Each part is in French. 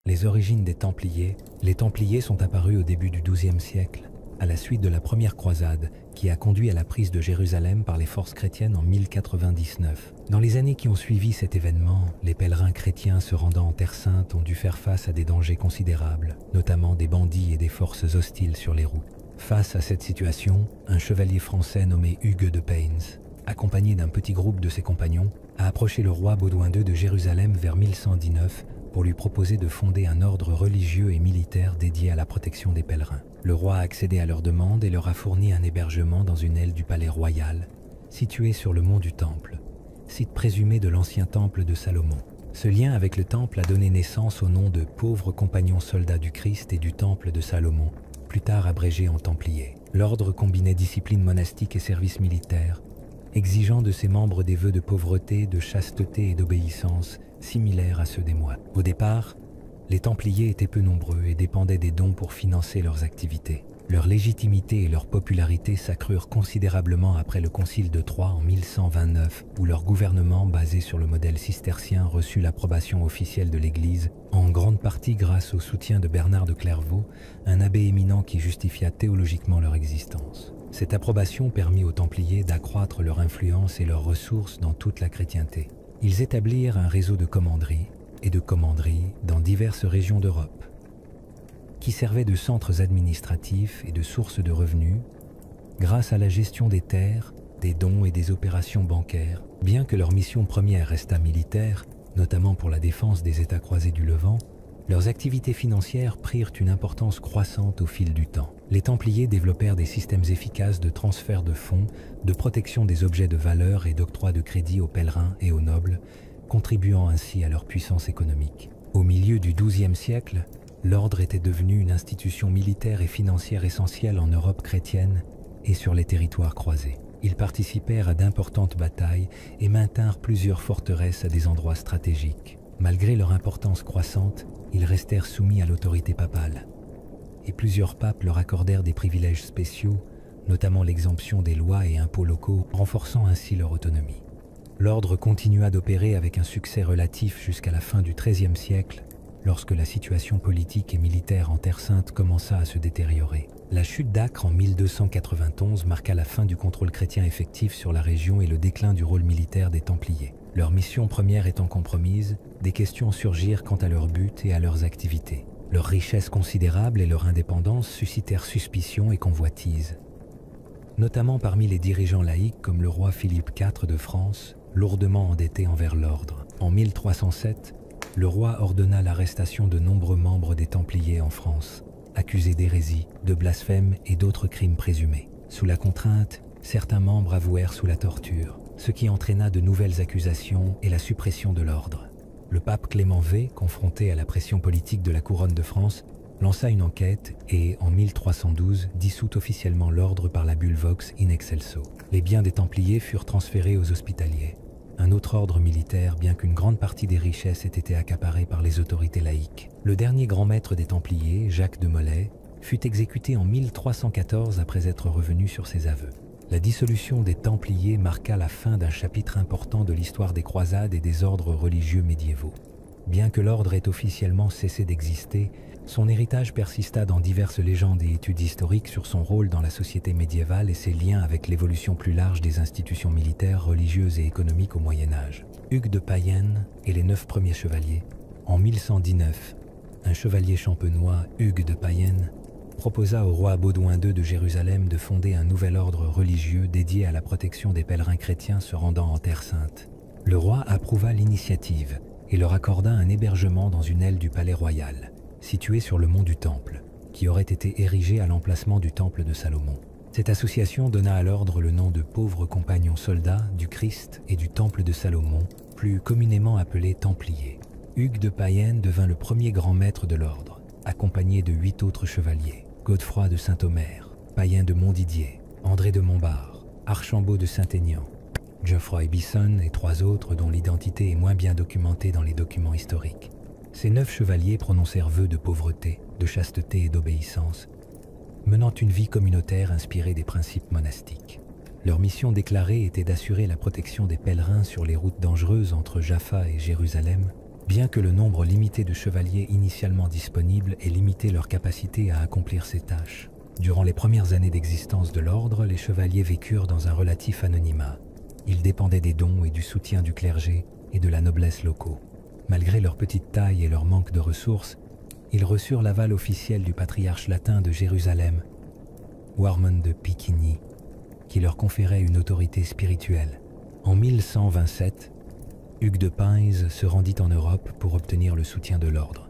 Les origines des Templiers. Les Templiers sont apparus au début du XIIe siècle, à la suite de la première croisade, qui a conduit à la prise de Jérusalem par les forces chrétiennes en 1099. Dans les années qui ont suivi cet événement, les pèlerins chrétiens se rendant en Terre Sainte ont dû faire face à des dangers considérables, notamment des bandits et des forces hostiles sur les routes. Face à cette situation, un chevalier français nommé Hugues de Payens, accompagné d'un petit groupe de ses compagnons, a approché le roi Baudouin II de Jérusalem vers 1119 pour lui proposer de fonder un ordre religieux et militaire dédié à la protection des pèlerins. Le roi a accédé à leur demande et leur a fourni un hébergement dans une aile du palais royal, située sur le mont du Temple, site présumé de l'ancien temple de Salomon. Ce lien avec le temple a donné naissance au nom de pauvres compagnons soldats du Christ et du temple de Salomon, plus tard abrégé en Templiers. L'ordre combinait discipline monastique et service militaire, exigeant de ses membres des vœux de pauvreté, de chasteté et d'obéissance, similaires à ceux des moines. Au départ, les Templiers étaient peu nombreux et dépendaient des dons pour financer leurs activités. Leur légitimité et leur popularité s'accrurent considérablement après le Concile de Troyes en 1129, où leur gouvernement, basé sur le modèle cistercien, reçut l'approbation officielle de l'Église, en grande partie grâce au soutien de Bernard de Clairvaux, un abbé éminent qui justifia théologiquement leur existence. Cette approbation permit aux Templiers d'accroître leur influence et leurs ressources dans toute la chrétienté. Ils établirent un réseau de commanderies et de commanderies dans diverses régions d'Europe, qui servaient de centres administratifs et de sources de revenus grâce à la gestion des terres, des dons et des opérations bancaires. Bien que leur mission première restât militaire, notamment pour la défense des États croisés du Levant, leurs activités financières prirent une importance croissante au fil du temps. Les Templiers développèrent des systèmes efficaces de transfert de fonds, de protection des objets de valeur et d'octroi de crédit aux pèlerins et aux nobles, contribuant ainsi à leur puissance économique. Au milieu du XIIe siècle, l'ordre était devenu une institution militaire et financière essentielle en Europe chrétienne et sur les territoires croisés. Ils participèrent à d'importantes batailles et maintinrent plusieurs forteresses à des endroits stratégiques. Malgré leur importance croissante, ils restèrent soumis à l'autorité papale. Et plusieurs papes leur accordèrent des privilèges spéciaux, notamment l'exemption des lois et impôts locaux, renforçant ainsi leur autonomie. L'ordre continua d'opérer avec un succès relatif jusqu'à la fin du XIIIe siècle, lorsque la situation politique et militaire en Terre Sainte commença à se détériorer. La chute d'Acre en 1291 marqua la fin du contrôle chrétien effectif sur la région et le déclin du rôle militaire des Templiers. Leur mission première étant compromise, des questions surgirent quant à leur but et à leurs activités. Leur richesse considérable et leur indépendance suscitèrent suspicion et convoitise, notamment parmi les dirigeants laïcs comme le roi Philippe IV de France, lourdement endetté envers l'ordre. En 1307, le roi ordonna l'arrestation de nombreux membres des Templiers en France, accusés d'hérésie, de blasphème et d'autres crimes présumés. Sous la contrainte, certains membres avouèrent sous la torture, ce qui entraîna de nouvelles accusations et la suppression de l'ordre. Le pape Clément V, confronté à la pression politique de la couronne de France, lança une enquête et, en 1312, dissout officiellement l'ordre par la bulle Vox in excelso. Les biens des Templiers furent transférés aux Hospitaliers, un autre ordre militaire, bien qu'une grande partie des richesses ait été accaparée par les autorités laïques. Le dernier grand maître des Templiers, Jacques de Molay, fut exécuté en 1314 après être revenu sur ses aveux. La dissolution des Templiers marqua la fin d'un chapitre important de l'histoire des croisades et des ordres religieux médiévaux. Bien que l'ordre ait officiellement cessé d'exister, son héritage persista dans diverses légendes et études historiques sur son rôle dans la société médiévale et ses liens avec l'évolution plus large des institutions militaires, religieuses et économiques au Moyen-Âge. Hugues de Payens et les 9 premiers chevaliers. En 1119, un chevalier champenois, Hugues de Payens, proposa au roi Baudouin II de Jérusalem de fonder un nouvel ordre religieux dédié à la protection des pèlerins chrétiens se rendant en Terre Sainte. Le roi approuva l'initiative et leur accorda un hébergement dans une aile du palais royal, située sur le mont du Temple, qui aurait été érigé à l'emplacement du temple de Salomon. Cette association donna à l'ordre le nom de pauvres compagnons soldats du Christ et du temple de Salomon, plus communément appelés Templiers. Hugues de Payens devint le premier grand maître de l'ordre, accompagné de 8 autres chevaliers: Godefroy de Saint-Omer, Payen de Montdidier, André de Montbard, Archambault de Saint-Aignan, Geoffroy Bisson et 3 autres dont l'identité est moins bien documentée dans les documents historiques. Ces 9 chevaliers prononcèrent vœux de pauvreté, de chasteté et d'obéissance, menant une vie communautaire inspirée des principes monastiques. Leur mission déclarée était d'assurer la protection des pèlerins sur les routes dangereuses entre Jaffa et Jérusalem, bien que le nombre limité de chevaliers initialement disponibles ait limité leur capacité à accomplir ces tâches. Durant les premières années d'existence de l'ordre, les chevaliers vécurent dans un relatif anonymat. Ils dépendaient des dons et du soutien du clergé et de la noblesse locaux. Malgré leur petite taille et leur manque de ressources, ils reçurent l'aval officiel du patriarche latin de Jérusalem, Warmond de Piquigny, qui leur conférait une autorité spirituelle. En 1127, Hugues de Payns se rendit en Europe pour obtenir le soutien de l'ordre.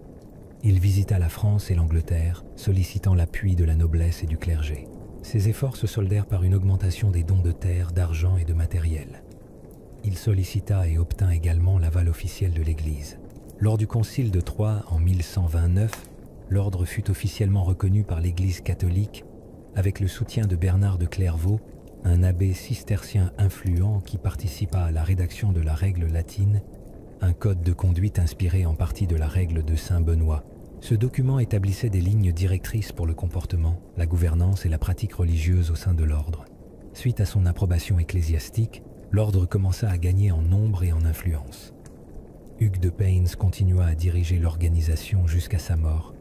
Il visita la France et l'Angleterre, sollicitant l'appui de la noblesse et du clergé. Ses efforts se soldèrent par une augmentation des dons de terre, d'argent et de matériel. Il sollicita et obtint également l'aval officiel de l'Église. Lors du concile de Troyes en 1129, l'ordre fut officiellement reconnu par l'Église catholique avec le soutien de Bernard de Clairvaux, un abbé cistercien influent qui participa à la rédaction de la règle latine, un code de conduite inspiré en partie de la règle de Saint Benoît. Ce document établissait des lignes directrices pour le comportement, la gouvernance et la pratique religieuse au sein de l'ordre. Suite à son approbation ecclésiastique, l'ordre commença à gagner en nombre et en influence. Hugues de Payns continua à diriger l'organisation jusqu'à sa mort,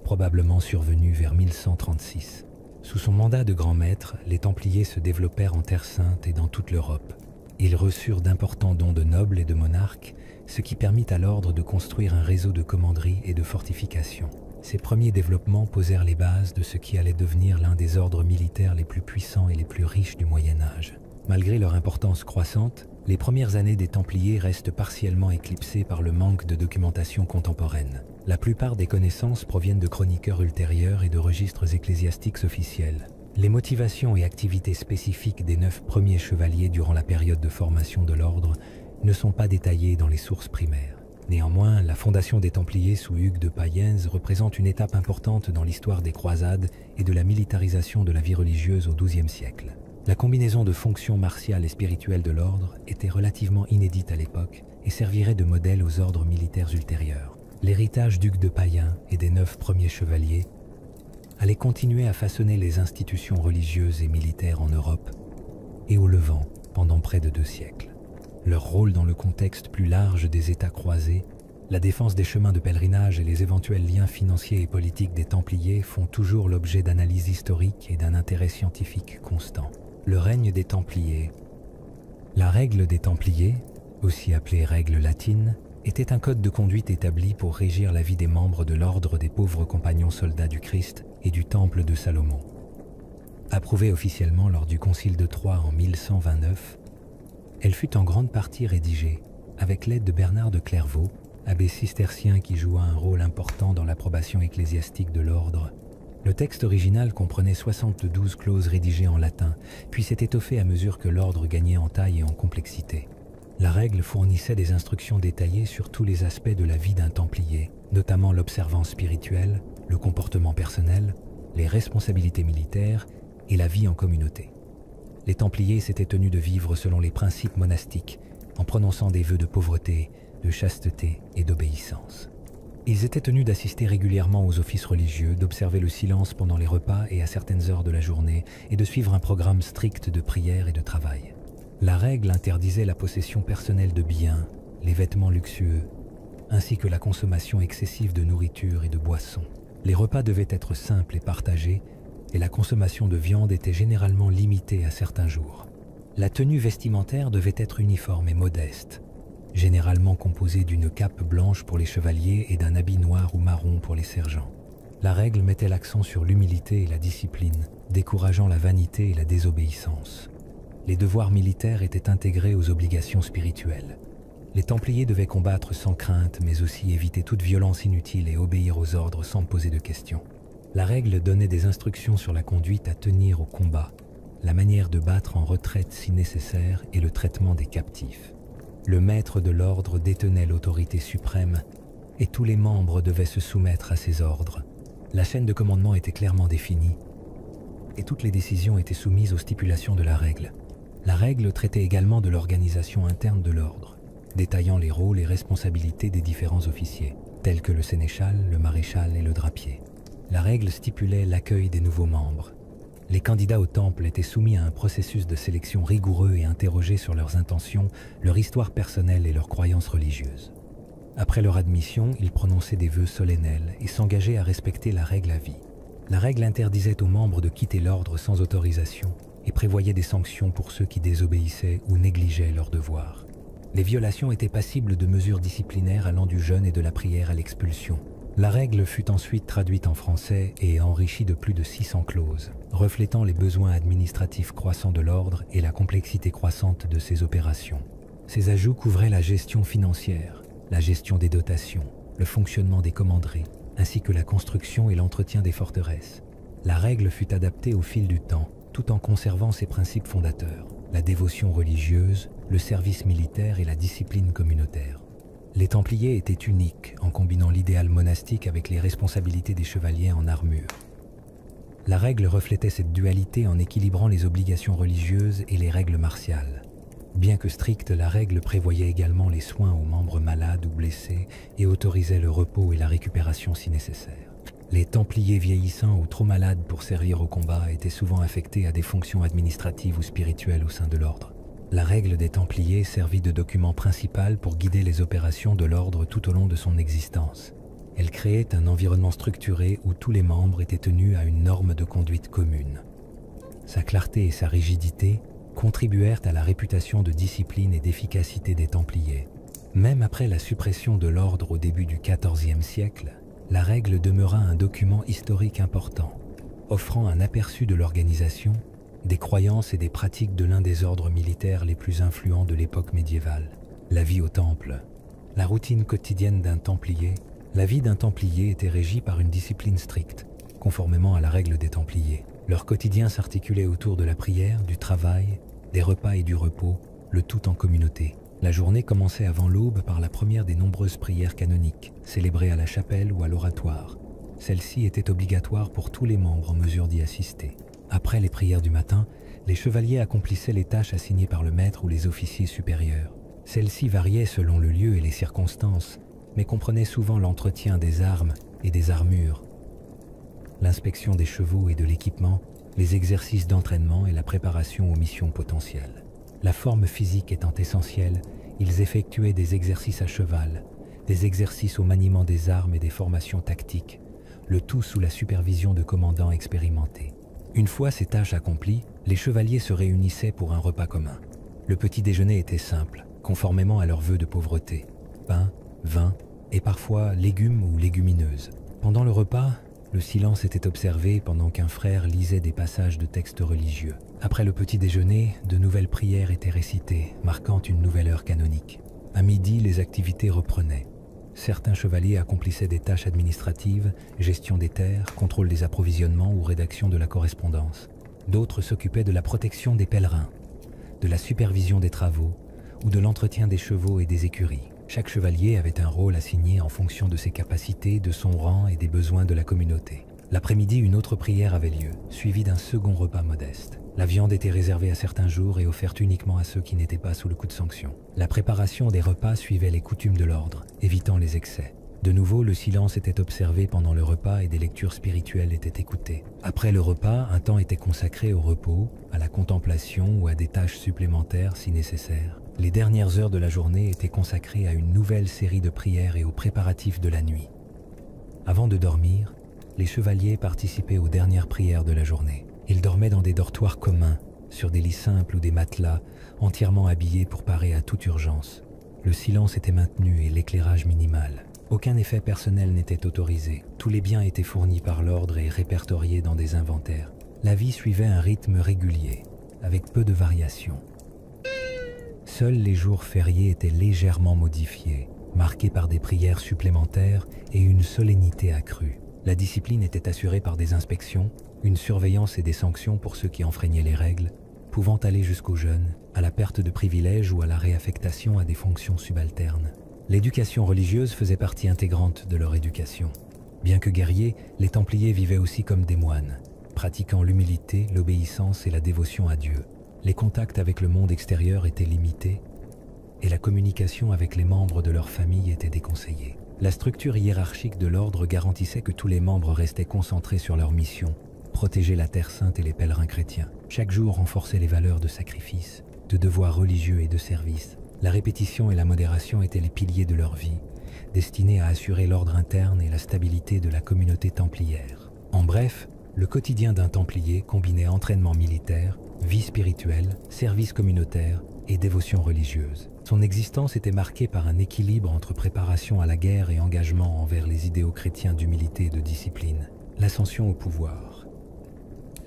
probablement survenue vers 1136. Sous son mandat de grand maître, les Templiers se développèrent en Terre Sainte et dans toute l'Europe. Ils reçurent d'importants dons de nobles et de monarques, ce qui permit à l'ordre de construire un réseau de commanderies et de fortifications. Ces premiers développements posèrent les bases de ce qui allait devenir l'un des ordres militaires les plus puissants et les plus riches du Moyen Âge. Malgré leur importance croissante, les premières années des Templiers restent partiellement éclipsées par le manque de documentation contemporaine. La plupart des connaissances proviennent de chroniqueurs ultérieurs et de registres ecclésiastiques officiels. Les motivations et activités spécifiques des 9 premiers chevaliers durant la période de formation de l'ordre ne sont pas détaillées dans les sources primaires. Néanmoins, la fondation des Templiers sous Hugues de Payens représente une étape importante dans l'histoire des croisades et de la militarisation de la vie religieuse au XIIe siècle. La combinaison de fonctions martiales et spirituelles de l'ordre était relativement inédite à l'époque et servirait de modèle aux ordres militaires ultérieurs. L'héritage d'Hugues de Payens et des 9 premiers chevaliers allait continuer à façonner les institutions religieuses et militaires en Europe et au Levant pendant près de 2 siècles. Leur rôle dans le contexte plus large des États croisés, la défense des chemins de pèlerinage et les éventuels liens financiers et politiques des Templiers font toujours l'objet d'analyses historiques et d'un intérêt scientifique constant. Le règne des Templiers. La règle des Templiers, aussi appelée règle latine, était un code de conduite établi pour régir la vie des membres de l'ordre des pauvres compagnons soldats du Christ et du Temple de Salomon. Approuvée officiellement lors du concile de Troyes en 1129, elle fut en grande partie rédigée avec l'aide de Bernard de Clairvaux, abbé cistercien qui joua un rôle important dans l'approbation ecclésiastique de l'ordre. Le texte original comprenait 72 clauses rédigées en latin, puis s'est étoffé à mesure que l'ordre gagnait en taille et en complexité. La règle fournissait des instructions détaillées sur tous les aspects de la vie d'un Templier, notamment l'observance spirituelle, le comportement personnel, les responsabilités militaires et la vie en communauté. Les Templiers s'étaient tenus de vivre selon les principes monastiques, en prononçant des vœux de pauvreté, de chasteté et d'obéissance. Ils étaient tenus d'assister régulièrement aux offices religieux, d'observer le silence pendant les repas et à certaines heures de la journée, et de suivre un programme strict de prière et de travail. La règle interdisait la possession personnelle de biens, les vêtements luxueux, ainsi que la consommation excessive de nourriture et de boissons. Les repas devaient être simples et partagés, et la consommation de viande était généralement limitée à certains jours. La tenue vestimentaire devait être uniforme et modeste, généralement composée d'une cape blanche pour les chevaliers et d'un habit noir ou marron pour les sergents. La règle mettait l'accent sur l'humilité et la discipline, décourageant la vanité et la désobéissance. Les devoirs militaires étaient intégrés aux obligations spirituelles. Les Templiers devaient combattre sans crainte, mais aussi éviter toute violence inutile et obéir aux ordres sans poser de questions. La règle donnait des instructions sur la conduite à tenir au combat, la manière de battre en retraite si nécessaire et le traitement des captifs. Le maître de l'ordre détenait l'autorité suprême et tous les membres devaient se soumettre à ses ordres. La chaîne de commandement était clairement définie et toutes les décisions étaient soumises aux stipulations de la règle. La règle traitait également de l'organisation interne de l'ordre, détaillant les rôles et responsabilités des différents officiers, tels que le sénéchal, le maréchal et le drapier. La règle stipulait l'accueil des nouveaux membres. Les candidats au temple étaient soumis à un processus de sélection rigoureux et interrogés sur leurs intentions, leur histoire personnelle et leurs croyances religieuses. Après leur admission, ils prononçaient des vœux solennels et s'engageaient à respecter la règle à vie. La règle interdisait aux membres de quitter l'ordre sans autorisation et prévoyait des sanctions pour ceux qui désobéissaient ou négligeaient leurs devoirs. Les violations étaient passibles de mesures disciplinaires allant du jeûne et de la prière à l'expulsion. La règle fut ensuite traduite en français et enrichie de plus de 600 clauses, reflétant les besoins administratifs croissants de l'ordre et la complexité croissante de ses opérations. Ces ajouts couvraient la gestion financière, la gestion des dotations, le fonctionnement des commanderies, ainsi que la construction et l'entretien des forteresses. La règle fut adaptée au fil du temps, tout en conservant ses principes fondateurs, la dévotion religieuse, le service militaire et la discipline communautaire. Les Templiers étaient uniques en combinant l'idéal monastique avec les responsabilités des chevaliers en armure. La règle reflétait cette dualité en équilibrant les obligations religieuses et les règles martiales. Bien que stricte, la règle prévoyait également les soins aux membres malades ou blessés et autorisait le repos et la récupération si nécessaire. Les Templiers vieillissants ou trop malades pour servir au combat étaient souvent affectés à des fonctions administratives ou spirituelles au sein de l'ordre. La règle des Templiers servit de document principal pour guider les opérations de l'ordre tout au long de son existence. Elle créait un environnement structuré où tous les membres étaient tenus à une norme de conduite commune. Sa clarté et sa rigidité contribuèrent à la réputation de discipline et d'efficacité des Templiers. Même après la suppression de l'ordre au début du XIVe siècle, la règle demeura un document historique important, offrant un aperçu de l'organisation, des croyances et des pratiques de l'un des ordres militaires les plus influents de l'époque médiévale. La vie au temple. La routine quotidienne d'un Templier. La vie d'un Templier était régie par une discipline stricte, conformément à la règle des Templiers. Leur quotidien s'articulait autour de la prière, du travail, des repas et du repos, le tout en communauté. La journée commençait avant l'aube par la première des nombreuses prières canoniques, célébrées à la chapelle ou à l'oratoire. Celle-ci était obligatoire pour tous les membres en mesure d'y assister. Après les prières du matin, les chevaliers accomplissaient les tâches assignées par le maître ou les officiers supérieurs. Celles-ci variaient selon le lieu et les circonstances, mais comprenaient souvent l'entretien des armes et des armures, l'inspection des chevaux et de l'équipement, les exercices d'entraînement et la préparation aux missions potentielles. La forme physique étant essentielle, ils effectuaient des exercices à cheval, des exercices au maniement des armes et des formations tactiques, le tout sous la supervision de commandants expérimentés. Une fois ces tâches accomplies, les chevaliers se réunissaient pour un repas commun. Le petit déjeuner était simple, conformément à leurs vœux de pauvreté. Pain, vin et parfois légumes ou légumineuses. Pendant le repas, le silence était observé pendant qu'un frère lisait des passages de textes religieux. Après le petit déjeuner, de nouvelles prières étaient récitées, marquant une nouvelle heure canonique. À midi, les activités reprenaient. Certains chevaliers accomplissaient des tâches administratives, gestion des terres, contrôle des approvisionnements ou rédaction de la correspondance. D'autres s'occupaient de la protection des pèlerins, de la supervision des travaux ou de l'entretien des chevaux et des écuries. Chaque chevalier avait un rôle assigné en fonction de ses capacités, de son rang et des besoins de la communauté. L'après-midi, une autre prière avait lieu, suivie d'un second repas modeste. La viande était réservée à certains jours et offerte uniquement à ceux qui n'étaient pas sous le coup de sanction. La préparation des repas suivait les coutumes de l'ordre, évitant les excès. De nouveau, le silence était observé pendant le repas et des lectures spirituelles étaient écoutées. Après le repas, un temps était consacré au repos, à la contemplation ou à des tâches supplémentaires si nécessaire. Les dernières heures de la journée étaient consacrées à une nouvelle série de prières et aux préparatifs de la nuit. Avant de dormir, les chevaliers participaient aux dernières prières de la journée. Ils dormaient dans des dortoirs communs, sur des lits simples ou des matelas, entièrement habillés pour parer à toute urgence. Le silence était maintenu et l'éclairage minimal. Aucun effet personnel n'était autorisé. Tous les biens étaient fournis par l'ordre et répertoriés dans des inventaires. La vie suivait un rythme régulier, avec peu de variations. Seuls les jours fériés étaient légèrement modifiés, marqués par des prières supplémentaires et une solennité accrue. La discipline était assurée par des inspections, une surveillance et des sanctions pour ceux qui enfreignaient les règles, pouvant aller jusqu'au jeûne, à la perte de privilèges ou à la réaffectation à des fonctions subalternes. L'éducation religieuse faisait partie intégrante de leur éducation. Bien que guerriers, les Templiers vivaient aussi comme des moines, pratiquant l'humilité, l'obéissance et la dévotion à Dieu. Les contacts avec le monde extérieur étaient limités et la communication avec les membres de leur famille était déconseillée. La structure hiérarchique de l'ordre garantissait que tous les membres restaient concentrés sur leur mission, protéger la Terre Sainte et les pèlerins chrétiens. Chaque jour renforçait les valeurs de sacrifice, de devoirs religieux et de service. La répétition et la modération étaient les piliers de leur vie, destinés à assurer l'ordre interne et la stabilité de la communauté templière. En bref, le quotidien d'un templier combinait entraînement militaire, vie spirituelle, service communautaire et dévotion religieuse. Son existence était marquée par un équilibre entre préparation à la guerre et engagement envers les idéaux chrétiens d'humilité et de discipline. L'ascension au pouvoir.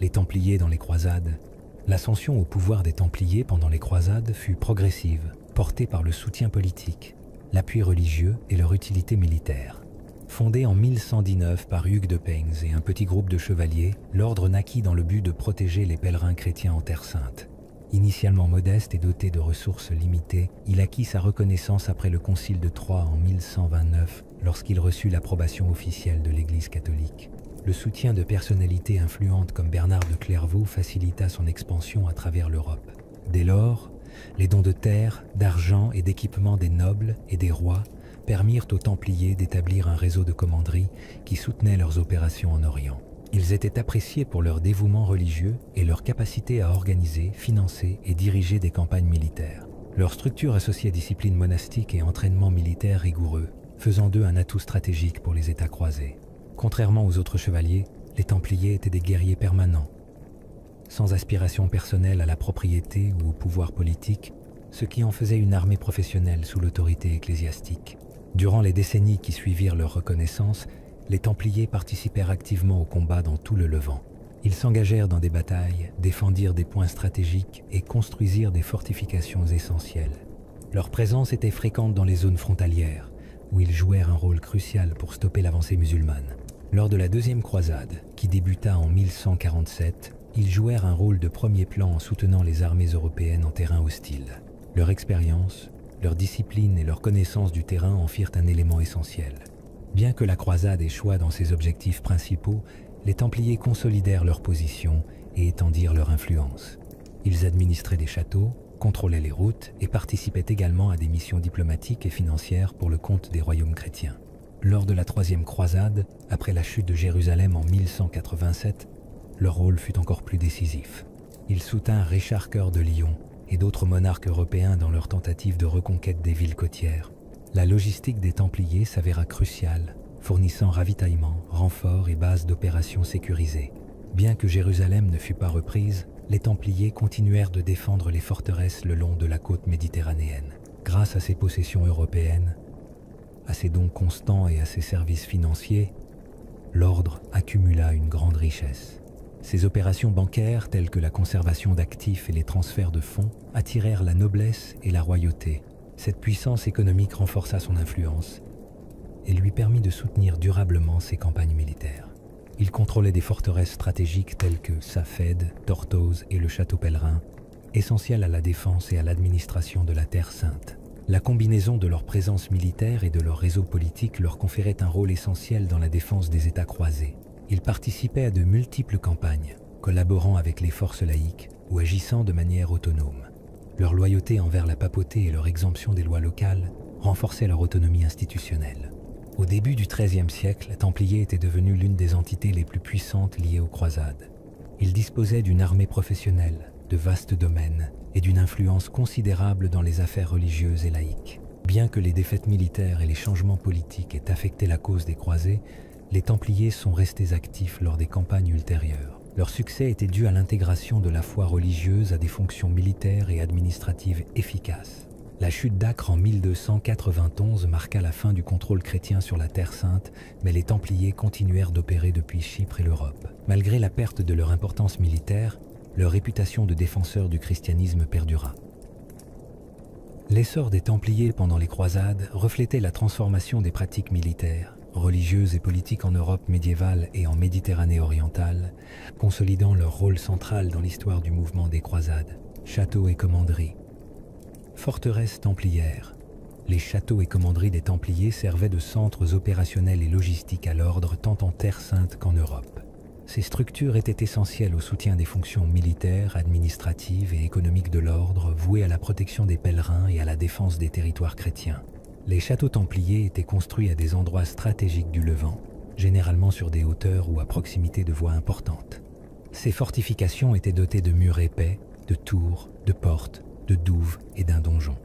Les Templiers dans les croisades. L'ascension au pouvoir des Templiers pendant les croisades fut progressive, portée par le soutien politique, l'appui religieux et leur utilité militaire. Fondé en 1119 par Hugues de Payns et un petit groupe de chevaliers, l'ordre naquit dans le but de protéger les pèlerins chrétiens en Terre Sainte. Initialement modeste et doté de ressources limitées, il acquit sa reconnaissance après le Concile de Troyes en 1129, lorsqu'il reçut l'approbation officielle de l'Église catholique. Le soutien de personnalités influentes comme Bernard de Clairvaux facilita son expansion à travers l'Europe. Dès lors, les dons de terre, d'argent et d'équipements des nobles et des rois permirent aux Templiers d'établir un réseau de commanderies qui soutenait leurs opérations en Orient. Ils étaient appréciés pour leur dévouement religieux et leur capacité à organiser, financer et diriger des campagnes militaires. Leur structure associait discipline monastique et entraînement militaire rigoureux, faisant d'eux un atout stratégique pour les États croisés. Contrairement aux autres chevaliers, les Templiers étaient des guerriers permanents. Sans aspiration personnelle à la propriété ou au pouvoir politique, ce qui en faisait une armée professionnelle sous l'autorité ecclésiastique. Durant les décennies qui suivirent leur reconnaissance, les Templiers participèrent activement au combat dans tout le Levant. Ils s'engagèrent dans des batailles, défendirent des points stratégiques et construisirent des fortifications essentielles. Leur présence était fréquente dans les zones frontalières, où ils jouèrent un rôle crucial pour stopper l'avancée musulmane. Lors de la deuxième croisade, qui débuta en 1147, ils jouèrent un rôle de premier plan en soutenant les armées européennes en terrain hostile. Leur expérience, leur discipline et leur connaissance du terrain en firent un élément essentiel. Bien que la croisade échoua dans ses objectifs principaux, les Templiers consolidèrent leur position et étendirent leur influence. Ils administraient des châteaux, contrôlaient les routes et participaient également à des missions diplomatiques et financières pour le compte des royaumes chrétiens. Lors de la troisième croisade, après la chute de Jérusalem en 1187, leur rôle fut encore plus décisif. Ils soutinrent Richard Cœur de Lion et d'autres monarques européens dans leur tentative de reconquête des villes côtières. La logistique des Templiers s'avéra cruciale, fournissant ravitaillement, renforts et bases d'opérations sécurisées. Bien que Jérusalem ne fût pas reprise, les Templiers continuèrent de défendre les forteresses le long de la côte méditerranéenne. Grâce à ses possessions européennes, à ses dons constants et à ses services financiers, l'ordre accumula une grande richesse. Ces opérations bancaires, telles que la conservation d'actifs et les transferts de fonds, attirèrent la noblesse et la royauté. Cette puissance économique renforça son influence et lui permit de soutenir durablement ses campagnes militaires. Il contrôlait des forteresses stratégiques telles que Safed, Tortosa et le Château Pèlerin, essentielles à la défense et à l'administration de la Terre Sainte. La combinaison de leur présence militaire et de leur réseau politique leur conférait un rôle essentiel dans la défense des États croisés. Ils participaient à de multiples campagnes, collaborant avec les forces laïques ou agissant de manière autonome. Leur loyauté envers la papauté et leur exemption des lois locales renforçaient leur autonomie institutionnelle. Au début du XIIIe siècle, les Templiers étaient devenus l'une des entités les plus puissantes liées aux croisades. Ils disposaient d'une armée professionnelle, de vastes domaines et d'une influence considérable dans les affaires religieuses et laïques. Bien que les défaites militaires et les changements politiques aient affecté la cause des croisés, les Templiers sont restés actifs lors des campagnes ultérieures. Leur succès était dû à l'intégration de la foi religieuse à des fonctions militaires et administratives efficaces. La chute d'Acre en 1291 marqua la fin du contrôle chrétien sur la Terre Sainte, mais les Templiers continuèrent d'opérer depuis Chypre et l'Europe. Malgré la perte de leur importance militaire, leur réputation de défenseurs du christianisme perdura. L'essor des Templiers pendant les croisades reflétait la transformation des pratiques militaires, religieuses et politiques en Europe médiévale et en Méditerranée orientale, consolidant leur rôle central dans l'histoire du mouvement des croisades. Châteaux et commanderies. Forteresses templières. Les châteaux et commanderies des Templiers servaient de centres opérationnels et logistiques à l'ordre tant en Terre Sainte qu'en Europe. Ces structures étaient essentielles au soutien des fonctions militaires, administratives et économiques de l'ordre, vouées à la protection des pèlerins et à la défense des territoires chrétiens. Les châteaux templiers étaient construits à des endroits stratégiques du Levant, généralement sur des hauteurs ou à proximité de voies importantes. Ces fortifications étaient dotées de murs épais, de tours, de portes, de douves et d'un donjon.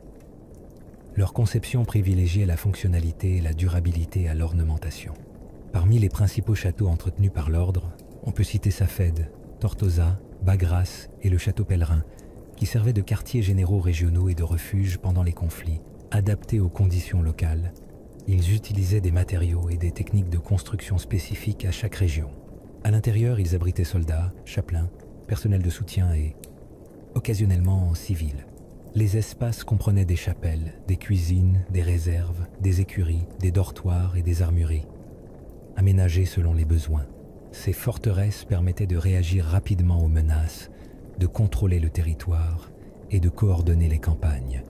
Leur conception privilégiait la fonctionnalité et la durabilité à l'ornementation. Parmi les principaux châteaux entretenus par l'ordre, on peut citer Safed, Tortosa, Bagras et le château Pèlerin, qui servaient de quartiers généraux régionaux et de refuges pendant les conflits, adaptés aux conditions locales. Ils utilisaient des matériaux et des techniques de construction spécifiques à chaque région. À l'intérieur, ils abritaient soldats, chapelains, personnel de soutien et, occasionnellement, civils. Les espaces comprenaient des chapelles, des cuisines, des réserves, des écuries, des dortoirs et des armureries, aménagés selon les besoins. Ces forteresses permettaient de réagir rapidement aux menaces, de contrôler le territoire et de coordonner les campagnes.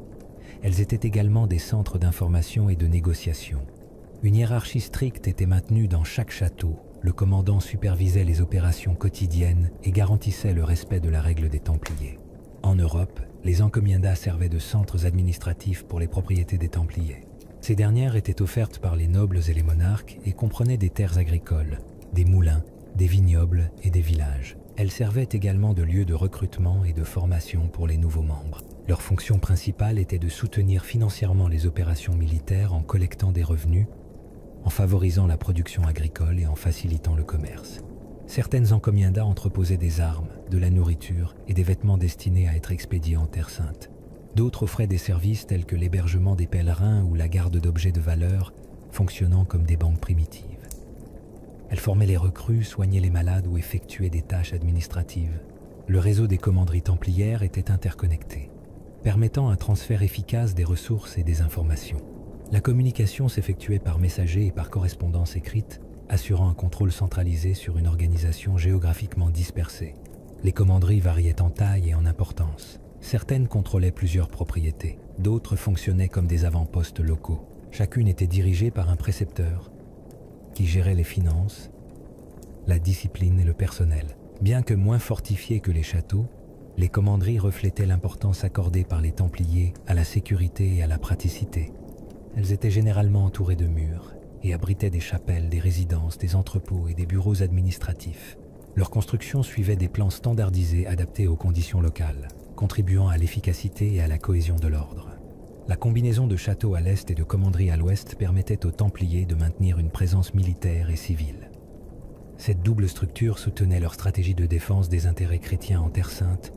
Elles étaient également des centres d'information et de négociation. Une hiérarchie stricte était maintenue dans chaque château. Le commandant supervisait les opérations quotidiennes et garantissait le respect de la règle des Templiers. En Europe, les encomiendas servaient de centres administratifs pour les propriétés des Templiers. Ces dernières étaient offertes par les nobles et les monarques et comprenaient des terres agricoles, des moulins, des vignobles et des villages. Elles servaient également de lieu de recrutement et de formation pour les nouveaux membres. Leur fonction principale était de soutenir financièrement les opérations militaires en collectant des revenus, en favorisant la production agricole et en facilitant le commerce. Certaines encomiendas entreposaient des armes, de la nourriture et des vêtements destinés à être expédiés en Terre Sainte. D'autres offraient des services tels que l'hébergement des pèlerins ou la garde d'objets de valeur, fonctionnant comme des banques primitives. Elles formaient les recrues, soignaient les malades ou effectuaient des tâches administratives. Le réseau des commanderies templières était interconnecté, permettant un transfert efficace des ressources et des informations. La communication s'effectuait par messager et par correspondance écrite, assurant un contrôle centralisé sur une organisation géographiquement dispersée. Les commanderies variaient en taille et en importance. Certaines contrôlaient plusieurs propriétés, d'autres fonctionnaient comme des avant-postes locaux. Chacune était dirigée par un précepteur qui gérait les finances, la discipline et le personnel. Bien que moins fortifiées que les châteaux, les commanderies reflétaient l'importance accordée par les Templiers à la sécurité et à la praticité. Elles étaient généralement entourées de murs et abritaient des chapelles, des résidences, des entrepôts et des bureaux administratifs. Leur construction suivait des plans standardisés adaptés aux conditions locales, contribuant à l'efficacité et à la cohésion de l'ordre. La combinaison de châteaux à l'est et de commanderies à l'ouest permettait aux Templiers de maintenir une présence militaire et civile. Cette double structure soutenait leur stratégie de défense des intérêts chrétiens en Terre Sainte,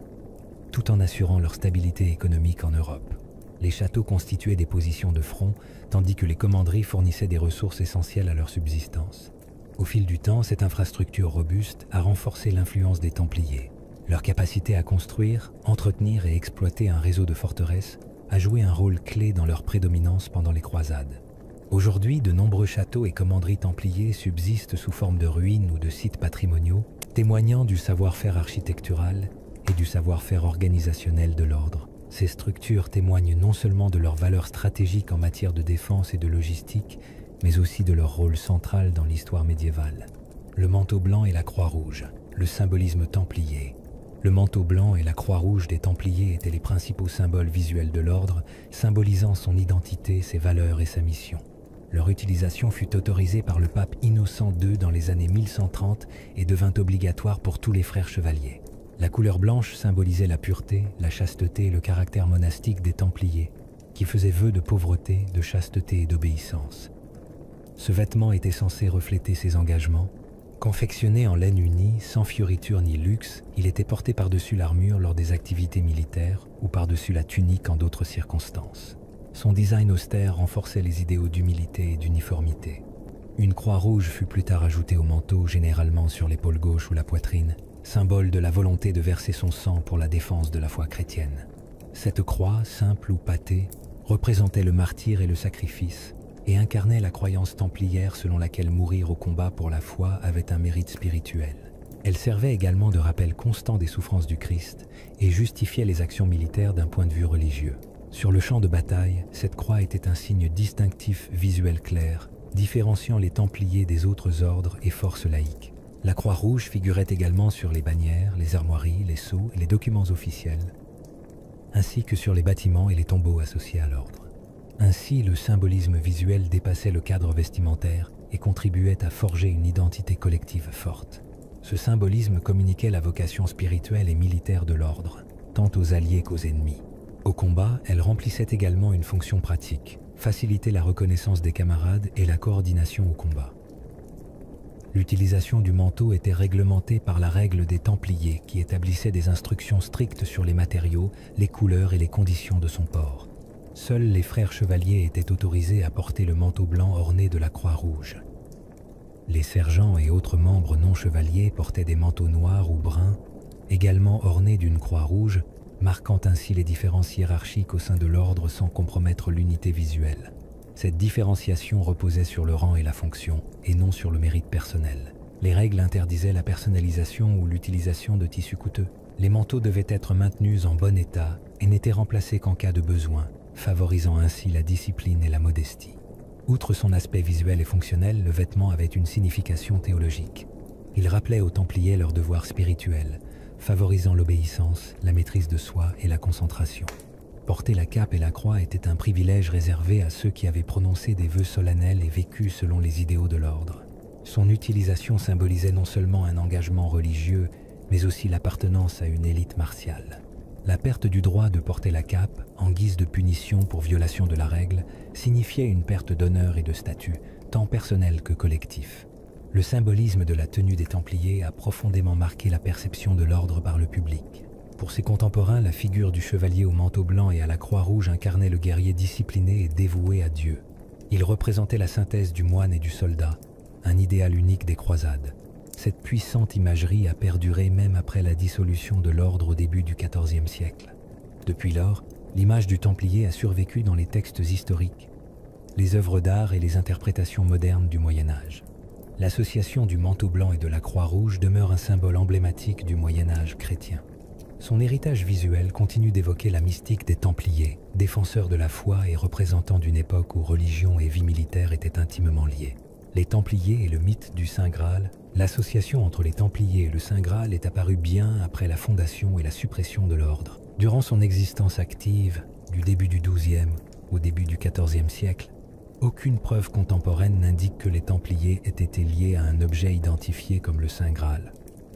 tout en assurant leur stabilité économique en Europe. Les châteaux constituaient des positions de front, tandis que les commanderies fournissaient des ressources essentielles à leur subsistance. Au fil du temps, cette infrastructure robuste a renforcé l'influence des Templiers. Leur capacité à construire, entretenir et exploiter un réseau de forteresses a joué un rôle clé dans leur prédominance pendant les croisades. Aujourd'hui, de nombreux châteaux et commanderies templiers subsistent sous forme de ruines ou de sites patrimoniaux, témoignant du savoir-faire architectural et du savoir-faire organisationnel de l'ordre. Ces structures témoignent non seulement de leur valeur stratégique en matière de défense et de logistique, mais aussi de leur rôle central dans l'histoire médiévale. Le manteau blanc et la croix rouge, le symbolisme templier. Le manteau blanc et la croix rouge des Templiers étaient les principaux symboles visuels de l'ordre, symbolisant son identité, ses valeurs et sa mission. Leur utilisation fut autorisée par le pape Innocent II dans les années 1130 et devint obligatoire pour tous les frères chevaliers. La couleur blanche symbolisait la pureté, la chasteté et le caractère monastique des Templiers, qui faisaient vœu de pauvreté, de chasteté et d'obéissance. Ce vêtement était censé refléter ces engagements. Confectionné en laine unie, sans fioriture ni luxe, il était porté par-dessus l'armure lors des activités militaires ou par-dessus la tunique en d'autres circonstances. Son design austère renforçait les idéaux d'humilité et d'uniformité. Une croix rouge fut plus tard ajoutée au manteau, généralement sur l'épaule gauche ou la poitrine, symbole de la volonté de verser son sang pour la défense de la foi chrétienne. Cette croix, simple ou pâtée, représentait le martyre et le sacrifice, et incarnait la croyance templière selon laquelle mourir au combat pour la foi avait un mérite spirituel. Elle servait également de rappel constant des souffrances du Christ et justifiait les actions militaires d'un point de vue religieux. Sur le champ de bataille, cette croix était un signe distinctif visuel clair, différenciant les Templiers des autres ordres et forces laïques. La croix rouge figurait également sur les bannières, les armoiries, les sceaux et les documents officiels, ainsi que sur les bâtiments et les tombeaux associés à l'ordre. Ainsi, le symbolisme visuel dépassait le cadre vestimentaire et contribuait à forger une identité collective forte. Ce symbolisme communiquait la vocation spirituelle et militaire de l'ordre, tant aux alliés qu'aux ennemis. Au combat, elle remplissait également une fonction pratique, faciliter la reconnaissance des camarades et la coordination au combat. L'utilisation du manteau était réglementée par la règle des Templiers qui établissait des instructions strictes sur les matériaux, les couleurs et les conditions de son port. Seuls les frères chevaliers étaient autorisés à porter le manteau blanc orné de la croix rouge. Les sergents et autres membres non chevaliers portaient des manteaux noirs ou bruns, également ornés d'une croix rouge, marquant ainsi les différences hiérarchiques au sein de l'ordre sans compromettre l'unité visuelle. Cette différenciation reposait sur le rang et la fonction, et non sur le mérite personnel. Les règles interdisaient la personnalisation ou l'utilisation de tissus coûteux. Les manteaux devaient être maintenus en bon état et n'étaient remplacés qu'en cas de besoin, favorisant ainsi la discipline et la modestie. Outre son aspect visuel et fonctionnel, le vêtement avait une signification théologique. Il rappelait aux Templiers leur devoir spirituel, favorisant l'obéissance, la maîtrise de soi et la concentration. Porter la cape et la croix était un privilège réservé à ceux qui avaient prononcé des vœux solennels et vécu selon les idéaux de l'ordre. Son utilisation symbolisait non seulement un engagement religieux, mais aussi l'appartenance à une élite martiale. La perte du droit de porter la cape, en guise de punition pour violation de la règle, signifiait une perte d'honneur et de statut, tant personnel que collectif. Le symbolisme de la tenue des Templiers a profondément marqué la perception de l'ordre par le public. Pour ses contemporains, la figure du chevalier au manteau blanc et à la croix rouge incarnait le guerrier discipliné et dévoué à Dieu. Il représentait la synthèse du moine et du soldat, un idéal unique des croisades. Cette puissante imagerie a perduré même après la dissolution de l'ordre au début du XIVe siècle. Depuis lors, l'image du Templier a survécu dans les textes historiques, les œuvres d'art et les interprétations modernes du Moyen Âge. L'association du manteau blanc et de la croix rouge demeure un symbole emblématique du Moyen Âge chrétien. Son héritage visuel continue d'évoquer la mystique des Templiers, défenseurs de la foi et représentants d'une époque où religion et vie militaire étaient intimement liées. Les Templiers et le mythe du Saint Graal, l'association entre les Templiers et le Saint Graal est apparue bien après la fondation et la suppression de l'ordre. Durant son existence active, du début du XIIe au début du XIVe siècle, aucune preuve contemporaine n'indique que les Templiers aient été liés à un objet identifié comme le Saint Graal.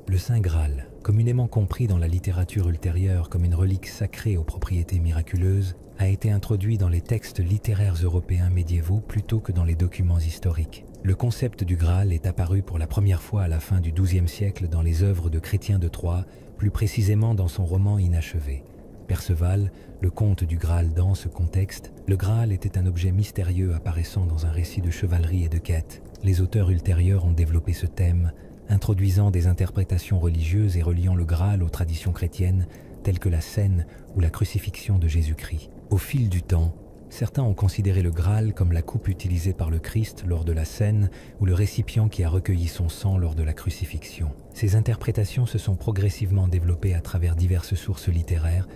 Le Saint Graal, communément compris dans la littérature ultérieure comme une relique sacrée aux propriétés miraculeuses, a été introduit dans les textes littéraires européens médiévaux plutôt que dans les documents historiques. Le concept du Graal est apparu pour la première fois à la fin du XIIe siècle dans les œuvres de Chrétien de Troyes, plus précisément dans son roman inachevé. Perceval, le comte du Graal dans ce contexte, le Graal était un objet mystérieux apparaissant dans un récit de chevalerie et de quête. Les auteurs ultérieurs ont développé ce thème, introduisant des interprétations religieuses et reliant le Graal aux traditions chrétiennes, telles que la scène ou la crucifixion de Jésus-Christ. Au fil du temps, certains ont considéré le Graal comme la coupe utilisée par le Christ lors de la scène ou le récipient qui a recueilli son sang lors de la crucifixion. Ces interprétations se sont progressivement développées à travers diverses sources littéraires,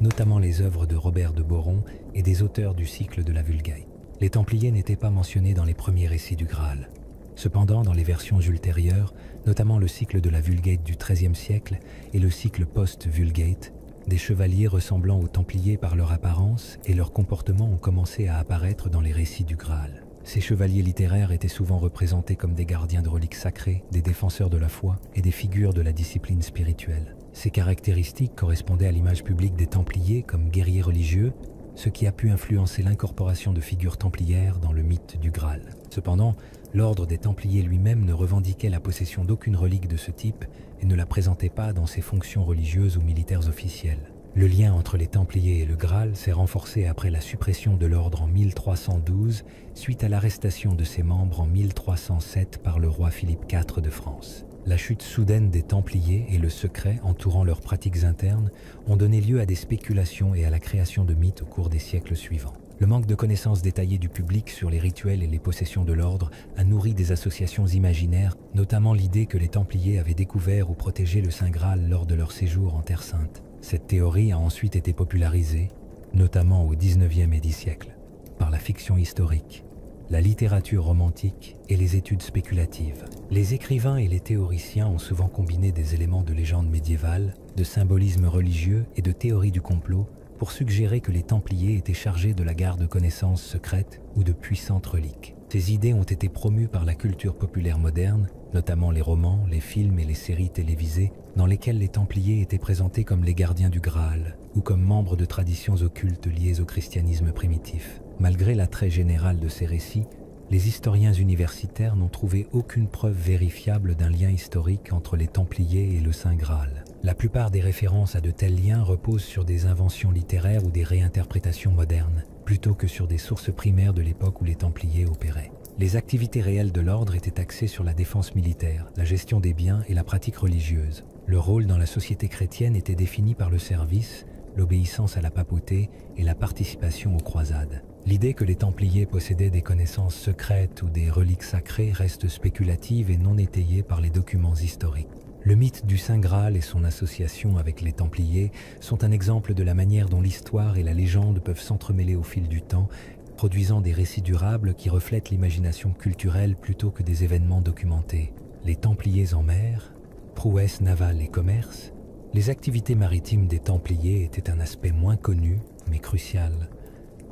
notamment les œuvres de Robert de Boron et des auteurs du cycle de la Vulgate. Les Templiers n'étaient pas mentionnés dans les premiers récits du Graal. Cependant, dans les versions ultérieures, notamment le cycle de la Vulgate du XIIIe siècle et le cycle post-Vulgate, des chevaliers ressemblant aux Templiers par leur apparence et leur comportement ont commencé à apparaître dans les récits du Graal. Ces chevaliers littéraires étaient souvent représentés comme des gardiens de reliques sacrées, des défenseurs de la foi et des figures de la discipline spirituelle. Ces caractéristiques correspondaient à l'image publique des Templiers comme guerriers religieux, ce qui a pu influencer l'incorporation de figures templières dans le mythe du Graal. Cependant, l'ordre des Templiers lui-même ne revendiquait la possession d'aucune relique de ce type et ne la présentait pas dans ses fonctions religieuses ou militaires officielles. Le lien entre les Templiers et le Graal s'est renforcé après la suppression de l'ordre en 1312, suite à l'arrestation de ses membres en 1307 par le roi Philippe IV de France. La chute soudaine des Templiers et le secret entourant leurs pratiques internes ont donné lieu à des spéculations et à la création de mythes au cours des siècles suivants. Le manque de connaissances détaillées du public sur les rituels et les possessions de l'ordre a nourri des associations imaginaires, notamment l'idée que les Templiers avaient découvert ou protégé le Saint Graal lors de leur séjour en Terre Sainte. Cette théorie a ensuite été popularisée, notamment au XIXe et Xe siècle, par la fiction historique, la littérature romantique et les études spéculatives. Les écrivains et les théoriciens ont souvent combiné des éléments de légende médiévale, de symbolisme religieux et de théorie du complot pour suggérer que les Templiers étaient chargés de la garde de connaissances secrètes ou de puissantes reliques. Ces idées ont été promues par la culture populaire moderne, notamment les romans, les films et les séries télévisées, dans lesquels les Templiers étaient présentés comme les gardiens du Graal ou comme membres de traditions occultes liées au christianisme primitif. Malgré l'attrait général de ces récits, les historiens universitaires n'ont trouvé aucune preuve vérifiable d'un lien historique entre les Templiers et le Saint Graal. La plupart des références à de tels liens reposent sur des inventions littéraires ou des réinterprétations modernes, plutôt que sur des sources primaires de l'époque où les Templiers opéraient. Les activités réelles de l'ordre étaient axées sur la défense militaire, la gestion des biens et la pratique religieuse. Le rôle dans la société chrétienne était défini par le service, l'obéissance à la papauté et la participation aux croisades. L'idée que les Templiers possédaient des connaissances secrètes ou des reliques sacrées reste spéculative et non étayée par les documents historiques. Le mythe du Saint Graal et son association avec les Templiers sont un exemple de la manière dont l'histoire et la légende peuvent s'entremêler au fil du temps, produisant des récits durables qui reflètent l'imagination culturelle plutôt que des événements documentés. Les Templiers en mer, prouesses navales et commerce, les activités maritimes des Templiers étaient un aspect moins connu, mais crucial,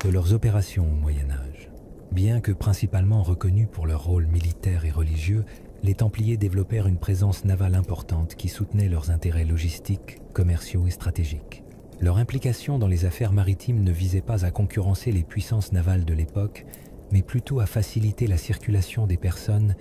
de leurs opérations au Moyen-Âge. Bien que principalement reconnus pour leur rôle militaire et religieux, les Templiers développèrent une présence navale importante qui soutenait leurs intérêts logistiques, commerciaux et stratégiques. Leur implication dans les affaires maritimes ne visait pas à concurrencer les puissances navales de l'époque, mais plutôt à faciliter la circulation des personnes,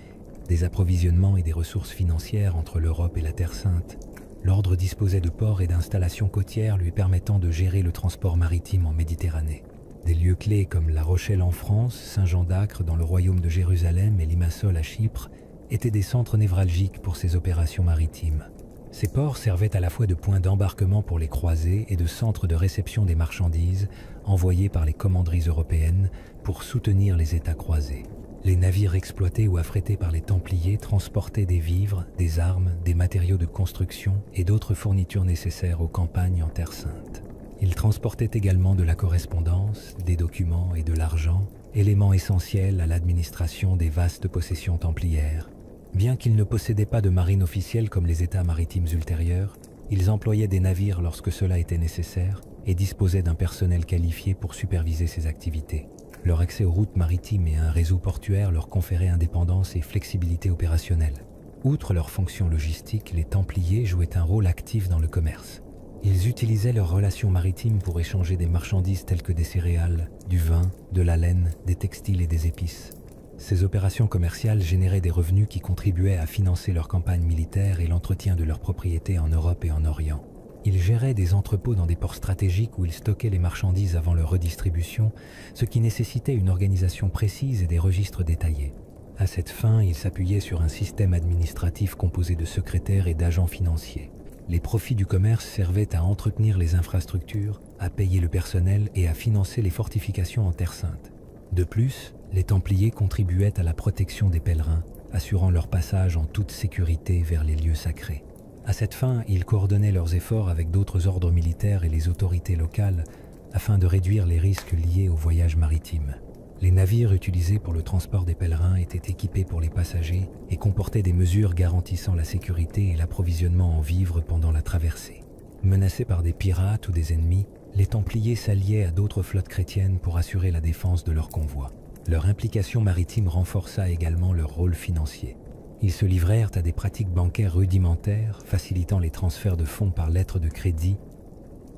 des approvisionnements et des ressources financières entre l'Europe et la Terre Sainte. L'ordre disposait de ports et d'installations côtières lui permettant de gérer le transport maritime en Méditerranée. Des lieux clés comme La Rochelle en France, Saint-Jean d'Acre dans le royaume de Jérusalem et Limassol à Chypre étaient des centres névralgiques pour ces opérations maritimes. Ces ports servaient à la fois de points d'embarquement pour les croisés et de centres de réception des marchandises envoyées par les commanderies européennes pour soutenir les États croisés. Les navires exploités ou affrétés par les Templiers transportaient des vivres, des armes, des matériaux de construction et d'autres fournitures nécessaires aux campagnes en Terre Sainte. Ils transportaient également de la correspondance, des documents et de l'argent, éléments essentiels à l'administration des vastes possessions templières. Bien qu'ils ne possédaient pas de marine officielle comme les États maritimes ultérieurs, ils employaient des navires lorsque cela était nécessaire et disposaient d'un personnel qualifié pour superviser ces activités. Leur accès aux routes maritimes et à un réseau portuaire leur conférait indépendance et flexibilité opérationnelle. Outre leurs fonctions logistiques, les Templiers jouaient un rôle actif dans le commerce. Ils utilisaient leurs relations maritimes pour échanger des marchandises telles que des céréales, du vin, de la laine, des textiles et des épices. Ces opérations commerciales généraient des revenus qui contribuaient à financer leurs campagnes militaires et l'entretien de leurs propriétés en Europe et en Orient. Ils géraient des entrepôts dans des ports stratégiques où ils stockaient les marchandises avant leur redistribution, ce qui nécessitait une organisation précise et des registres détaillés. À cette fin, ils s'appuyaient sur un système administratif composé de secrétaires et d'agents financiers. Les profits du commerce servaient à entretenir les infrastructures, à payer le personnel et à financer les fortifications en Terre Sainte. De plus, les Templiers contribuaient à la protection des pèlerins, assurant leur passage en toute sécurité vers les lieux sacrés. À cette fin, ils coordonnaient leurs efforts avec d'autres ordres militaires et les autorités locales afin de réduire les risques liés au voyage maritime. Les navires utilisés pour le transport des pèlerins étaient équipés pour les passagers et comportaient des mesures garantissant la sécurité et l'approvisionnement en vivres pendant la traversée. Menacés par des pirates ou des ennemis, les Templiers s'alliaient à d'autres flottes chrétiennes pour assurer la défense de leurs convois. Leur implication maritime renforça également leur rôle financier. Ils se livrèrent à des pratiques bancaires rudimentaires, facilitant les transferts de fonds par lettre de crédit,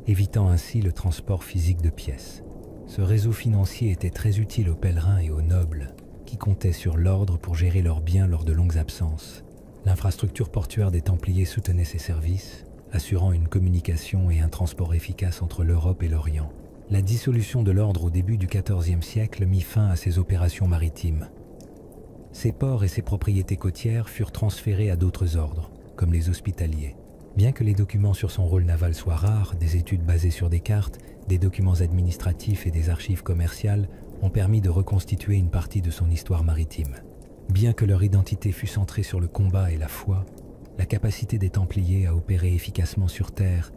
évitant ainsi le transport physique de pièces. Ce réseau financier était très utile aux pèlerins et aux nobles, qui comptaient sur l'ordre pour gérer leurs biens lors de longues absences. L'infrastructure portuaire des Templiers soutenait ces services, assurant une communication et un transport efficace entre l'Europe et l'Orient. La dissolution de l'ordre au début du XIVe siècle mit fin à ces opérations maritimes. Ces ports et ces propriétés côtières furent transférés à d'autres ordres, comme les hospitaliers. Bien que les documents sur son rôle naval soient rares, des études basées sur des cartes, des documents administratifs et des archives commerciales ont permis de reconstituer une partie de son histoire maritime. Bien que leur identité fût centrée sur le combat et la foi, la capacité des Templiers à opérer efficacement sur terre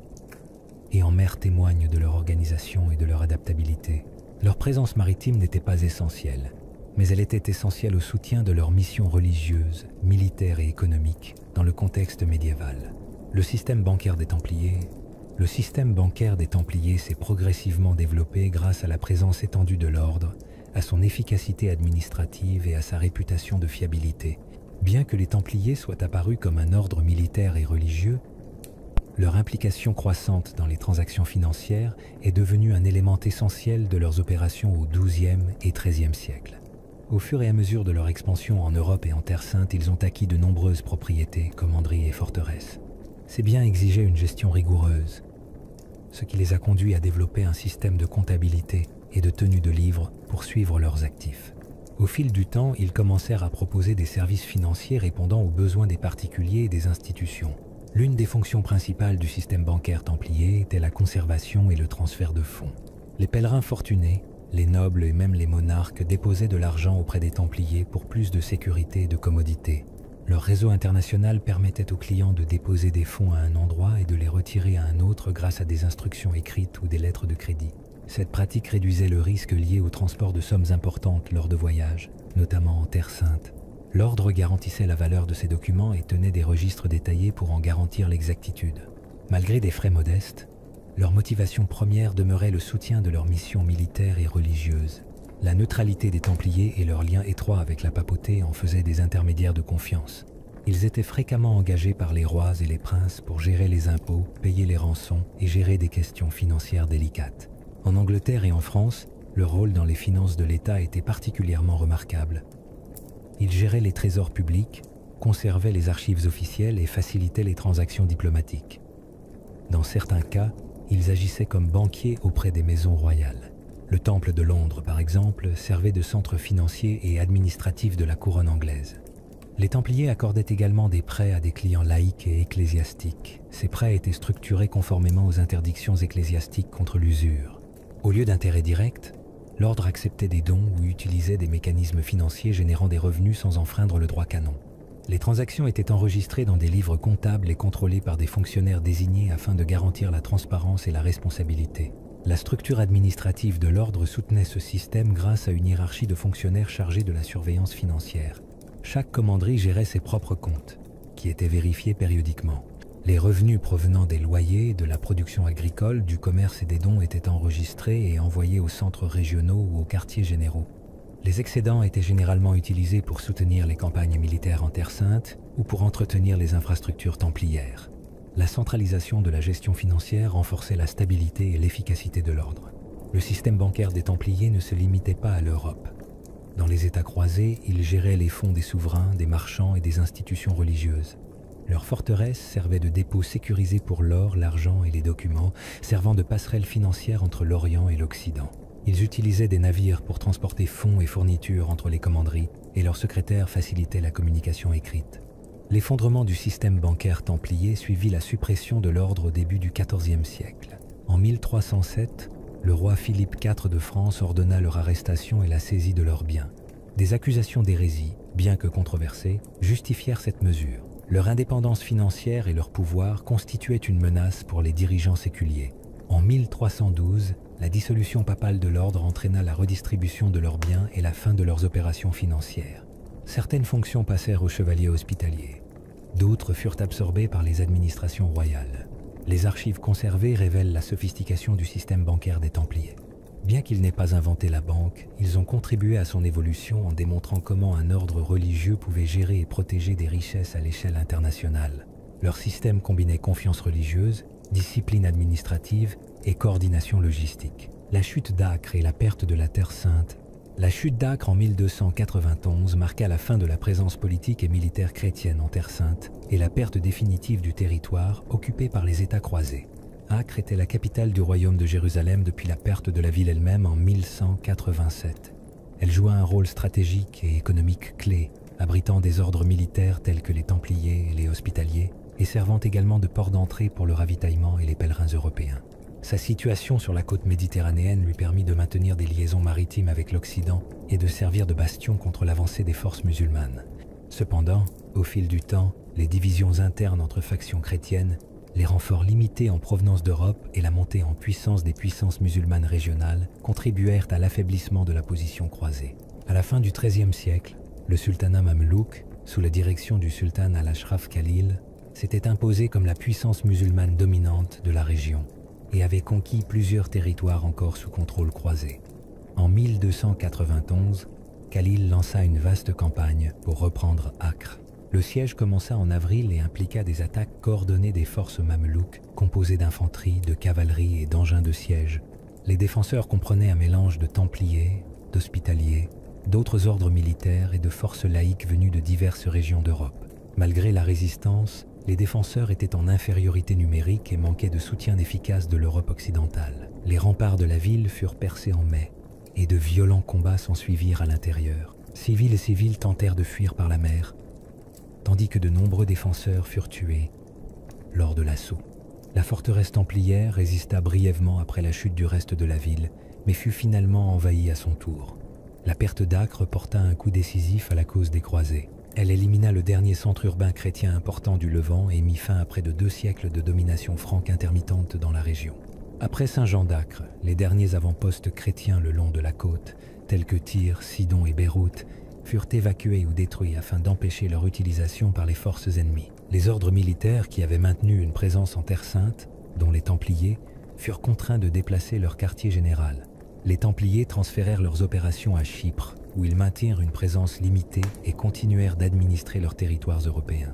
et en mer témoigne de leur organisation et de leur adaptabilité. Leur présence maritime n'était pas essentielle, mais elle était essentielle au soutien de leur mission religieuse, militaire et économique dans le contexte médiéval. Le système bancaire des Templiers, Le système bancaire des Templiers s'est progressivement développé grâce à la présence étendue de l'ordre, à son efficacité administrative et à sa réputation de fiabilité. Bien que les Templiers soient apparus comme un ordre militaire et religieux, leur implication croissante dans les transactions financières est devenue un élément essentiel de leurs opérations au XIIe et XIIIe siècle. Au fur et à mesure de leur expansion en Europe et en Terre Sainte, ils ont acquis de nombreuses propriétés, commanderies et forteresses. Ces biens exigeaient une gestion rigoureuse, ce qui les a conduits à développer un système de comptabilité et de tenue de livres pour suivre leurs actifs. Au fil du temps, ils commencèrent à proposer des services financiers répondant aux besoins des particuliers et des institutions. L'une des fonctions principales du système bancaire templier était la conservation et le transfert de fonds. Les pèlerins fortunés, les nobles et même les monarques déposaient de l'argent auprès des Templiers pour plus de sécurité et de commodité. Leur réseau international permettait aux clients de déposer des fonds à un endroit et de les retirer à un autre grâce à des instructions écrites ou des lettres de crédit. Cette pratique réduisait le risque lié au transport de sommes importantes lors de voyages, notamment en Terre Sainte. L'ordre garantissait la valeur de ces documents et tenait des registres détaillés pour en garantir l'exactitude. Malgré des frais modestes, leur motivation première demeurait le soutien de leur mission militaire et religieuse. La neutralité des Templiers et leur lien étroit avec la papauté en faisaient des intermédiaires de confiance. Ils étaient fréquemment engagés par les rois et les princes pour gérer les impôts, payer les rançons et gérer des questions financières délicates. En Angleterre et en France, leur rôle dans les finances de l'État était particulièrement remarquable. Ils géraient les trésors publics, conservaient les archives officielles et facilitaient les transactions diplomatiques. Dans certains cas, ils agissaient comme banquiers auprès des maisons royales. Le Temple de Londres, par exemple, servait de centre financier et administratif de la couronne anglaise. Les Templiers accordaient également des prêts à des clients laïcs et ecclésiastiques. Ces prêts étaient structurés conformément aux interdictions ecclésiastiques contre l'usure. Au lieu d'intérêts directs, l'ordre acceptait des dons ou utilisait des mécanismes financiers générant des revenus sans enfreindre le droit canon. Les transactions étaient enregistrées dans des livres comptables et contrôlées par des fonctionnaires désignés afin de garantir la transparence et la responsabilité. La structure administrative de l'ordre soutenait ce système grâce à une hiérarchie de fonctionnaires chargés de la surveillance financière. Chaque commanderie gérait ses propres comptes, qui étaient vérifiés périodiquement. Les revenus provenant des loyers, de la production agricole, du commerce et des dons étaient enregistrés et envoyés aux centres régionaux ou aux quartiers généraux. Les excédents étaient généralement utilisés pour soutenir les campagnes militaires en Terre Sainte ou pour entretenir les infrastructures templières. La centralisation de la gestion financière renforçait la stabilité et l'efficacité de l'ordre. Le système bancaire des Templiers ne se limitait pas à l'Europe. Dans les États croisés, ils géraient les fonds des souverains, des marchands et des institutions religieuses. Leurs forteresses servaient de dépôts sécurisés pour l'or, l'argent et les documents, servant de passerelle financière entre l'Orient et l'Occident. Ils utilisaient des navires pour transporter fonds et fournitures entre les commanderies, et leurs secrétaires facilitaient la communication écrite. L'effondrement du système bancaire templier suivit la suppression de l'ordre au début du XIVe siècle. En 1307, le roi Philippe IV de France ordonna leur arrestation et la saisie de leurs biens. Des accusations d'hérésie, bien que controversées, justifièrent cette mesure. Leur indépendance financière et leur pouvoir constituaient une menace pour les dirigeants séculiers. En 1312, la dissolution papale de l'ordre entraîna la redistribution de leurs biens et la fin de leurs opérations financières. Certaines fonctions passèrent aux chevaliers hospitaliers. D'autres furent absorbées par les administrations royales. Les archives conservées révèlent la sophistication du système bancaire des Templiers. Bien qu'ils n'aient pas inventé la banque, ils ont contribué à son évolution en démontrant comment un ordre religieux pouvait gérer et protéger des richesses à l'échelle internationale. Leur système combinait confiance religieuse, discipline administrative et coordination logistique. La chute d'Acre et la perte de la Terre Sainte. La chute d'Acre en 1291 marqua la fin de la présence politique et militaire chrétienne en Terre Sainte et la perte définitive du territoire occupé par les États croisés. Acre était la capitale du royaume de Jérusalem depuis la perte de la ville elle-même en 1187. Elle joua un rôle stratégique et économique clé, abritant des ordres militaires tels que les Templiers et les Hospitaliers, et servant également de port d'entrée pour le ravitaillement et les pèlerins européens. Sa situation sur la côte méditerranéenne lui permit de maintenir des liaisons maritimes avec l'Occident et de servir de bastion contre l'avancée des forces musulmanes. Cependant, au fil du temps, les divisions internes entre factions chrétiennes, les renforts limités en provenance d'Europe et la montée en puissance des puissances musulmanes régionales contribuèrent à l'affaiblissement de la position croisée. À la fin du XIIIe siècle, le sultanat mamelouk, sous la direction du sultan al-Ashraf Khalil, s'était imposée comme la puissance musulmane dominante de la région et avait conquis plusieurs territoires encore sous contrôle croisé. En 1291, Khalil lança une vaste campagne pour reprendre Acre. Le siège commença en avril et impliqua des attaques coordonnées des forces mamelouques, composées d'infanterie, de cavalerie et d'engins de siège. Les défenseurs comprenaient un mélange de templiers, d'hospitaliers, d'autres ordres militaires et de forces laïques venues de diverses régions d'Europe. Malgré la résistance, les défenseurs étaient en infériorité numérique et manquaient de soutien efficace de l'Europe occidentale. Les remparts de la ville furent percés en mai, et de violents combats s'ensuivirent à l'intérieur. Civils et civils tentèrent de fuir par la mer, tandis que de nombreux défenseurs furent tués lors de l'assaut. La forteresse templière résista brièvement après la chute du reste de la ville, mais fut finalement envahie à son tour. La perte d'Acre porta un coup décisif à la cause des croisés. Elle élimina le dernier centre urbain chrétien important du Levant et mit fin à près de 2 siècles de domination franque intermittente dans la région. Après Saint-Jean d'Acre, les derniers avant-postes chrétiens le long de la côte, tels que Tyr, Sidon et Beyrouth, furent évacués ou détruits afin d'empêcher leur utilisation par les forces ennemies. Les ordres militaires qui avaient maintenu une présence en Terre Sainte, dont les Templiers, furent contraints de déplacer leur quartier général. Les Templiers transférèrent leurs opérations à Chypre, où ils maintinrent une présence limitée et continuèrent d'administrer leurs territoires européens.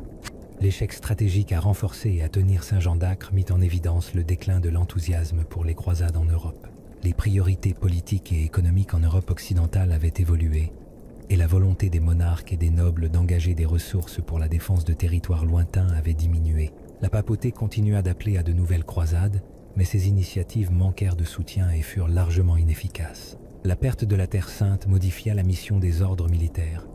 L'échec stratégique à renforcer et à tenir Saint-Jean d'Acre mit en évidence le déclin de l'enthousiasme pour les croisades en Europe. Les priorités politiques et économiques en Europe occidentale avaient évolué, et la volonté des monarques et des nobles d'engager des ressources pour la défense de territoires lointains avait diminué. La papauté continua d'appeler à de nouvelles croisades, mais ces initiatives manquèrent de soutien et furent largement inefficaces. La perte de la Terre Sainte modifia la mission des ordres militaires,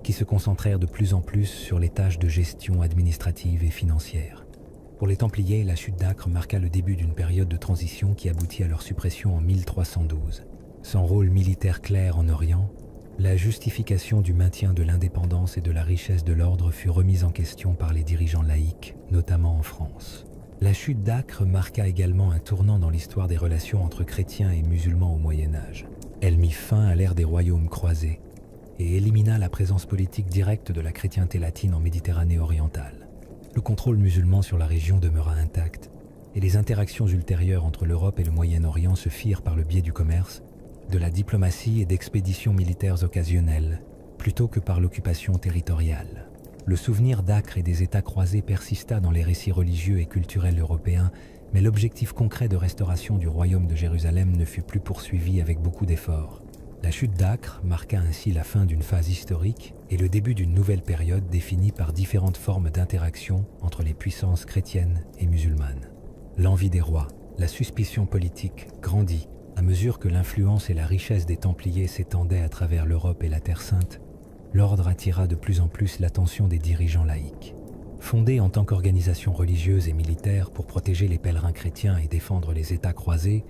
qui se concentrèrent de plus en plus sur les tâches de gestion administrative et financière. Pour les Templiers, la chute d'Acre marqua le début d'une période de transition qui aboutit à leur suppression en 1312. Sans rôle militaire clair en Orient, la justification du maintien de l'indépendance et de la richesse de l'ordre fut remise en question par les dirigeants laïcs, notamment en France. La chute d'Acre marqua également un tournant dans l'histoire des relations entre chrétiens et musulmans au Moyen-Âge. Elle mit fin à l'ère des royaumes croisés et élimina la présence politique directe de la chrétienté latine en Méditerranée orientale. Le contrôle musulman sur la région demeura intact, et les interactions ultérieures entre l'Europe et le Moyen-Orient se firent par le biais du commerce, de la diplomatie et d'expéditions militaires occasionnelles, plutôt que par l'occupation territoriale. Le souvenir d'Acre et des États croisés persista dans les récits religieux et culturels européens, mais l'objectif concret de restauration du royaume de Jérusalem ne fut plus poursuivi avec beaucoup d'efforts. La chute d'Acre marqua ainsi la fin d'une phase historique et le début d'une nouvelle période définie par différentes formes d'interaction entre les puissances chrétiennes et musulmanes. L'envie des rois, la suspicion politique grandit à mesure que l'influence et la richesse des Templiers s'étendaient à travers l'Europe et la Terre Sainte. L'ordre attira de plus en plus l'attention des dirigeants laïcs. Fondés en tant qu'organisation religieuse et militaire pour protéger les pèlerins chrétiens et défendre les États croisés,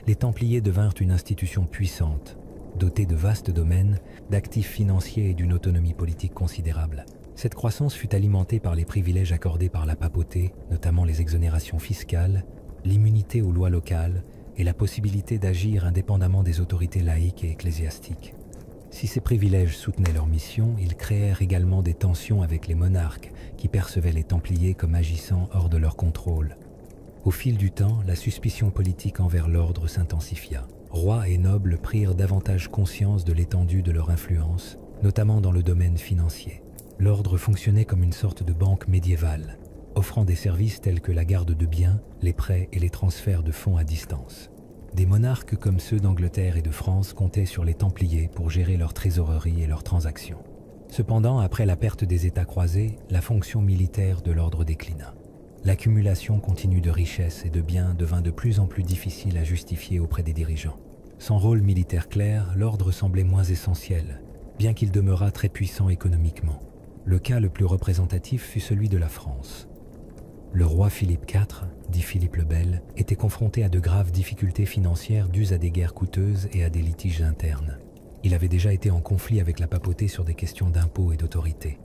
les Templiers devinrent une institution puissante, dotée de vastes domaines, d'actifs financiers et d'une autonomie politique considérable. Cette croissance fut alimentée par les privilèges accordés par la papauté, notamment les exonérations fiscales, l'immunité aux lois locales et la possibilité d'agir indépendamment des autorités laïques et ecclésiastiques. Si ces privilèges soutenaient leur mission, ils créèrent également des tensions avec les monarques qui percevaient les Templiers comme agissant hors de leur contrôle. Au fil du temps, la suspicion politique envers l'ordre s'intensifia. Rois et nobles prirent davantage conscience de l'étendue de leur influence, notamment dans le domaine financier. L'ordre fonctionnait comme une sorte de banque médiévale, offrant des services tels que la garde de biens, les prêts et les transferts de fonds à distance. Des monarques comme ceux d'Angleterre et de France comptaient sur les Templiers pour gérer leur trésorerie et leurs transactions. Cependant, après la perte des États croisés, la fonction militaire de l'ordre déclina. L'accumulation continue de richesses et de biens devint de plus en plus difficile à justifier auprès des dirigeants. Sans rôle militaire clair, l'ordre semblait moins essentiel, bien qu'il demeurât très puissant économiquement. Le cas le plus représentatif fut celui de la France. Le roi Philippe IV, dit Philippe le Bel, était confronté à de graves difficultés financières dues à des guerres coûteuses et à des litiges internes. Il avait déjà été en conflit avec la papauté sur des questions d'impôts et d'autorité.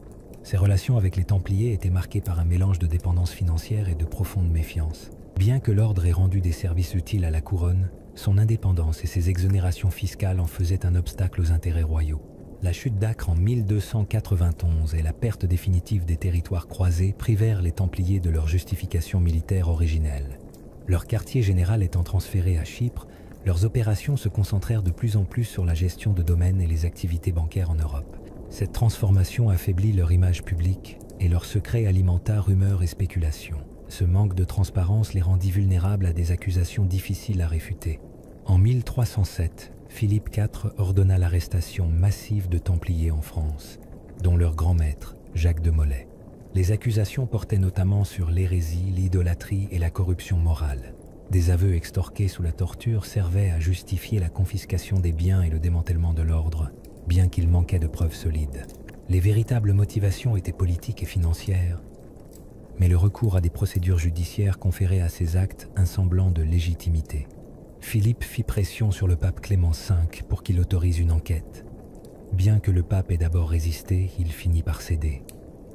Ses relations avec les Templiers étaient marquées par un mélange de dépendance financière et de profonde méfiance. Bien que l'ordre ait rendu des services utiles à la couronne, son indépendance et ses exonérations fiscales en faisaient un obstacle aux intérêts royaux. La chute d'Acre en 1291 et la perte définitive des territoires croisés privèrent les Templiers de leur justification militaire originelle. Leur quartier général étant transféré à Chypre, leurs opérations se concentrèrent de plus en plus sur la gestion de domaines et les activités bancaires en Europe. Cette transformation affaiblit leur image publique et leur secret alimenta rumeurs et spéculations. Ce manque de transparence les rendit vulnérables à des accusations difficiles à réfuter. En 1307, Philippe IV ordonna l'arrestation massive de Templiers en France, dont leur grand maître, Jacques de Molay. Les accusations portaient notamment sur l'hérésie, l'idolâtrie et la corruption morale. Des aveux extorqués sous la torture servaient à justifier la confiscation des biens et le démantèlement de l'ordre, bien qu'il manquait de preuves solides. Les véritables motivations étaient politiques et financières, mais le recours à des procédures judiciaires conférait à ces actes un semblant de légitimité. Philippe fit pression sur le pape Clément V pour qu'il autorise une enquête. Bien que le pape ait d'abord résisté, il finit par céder.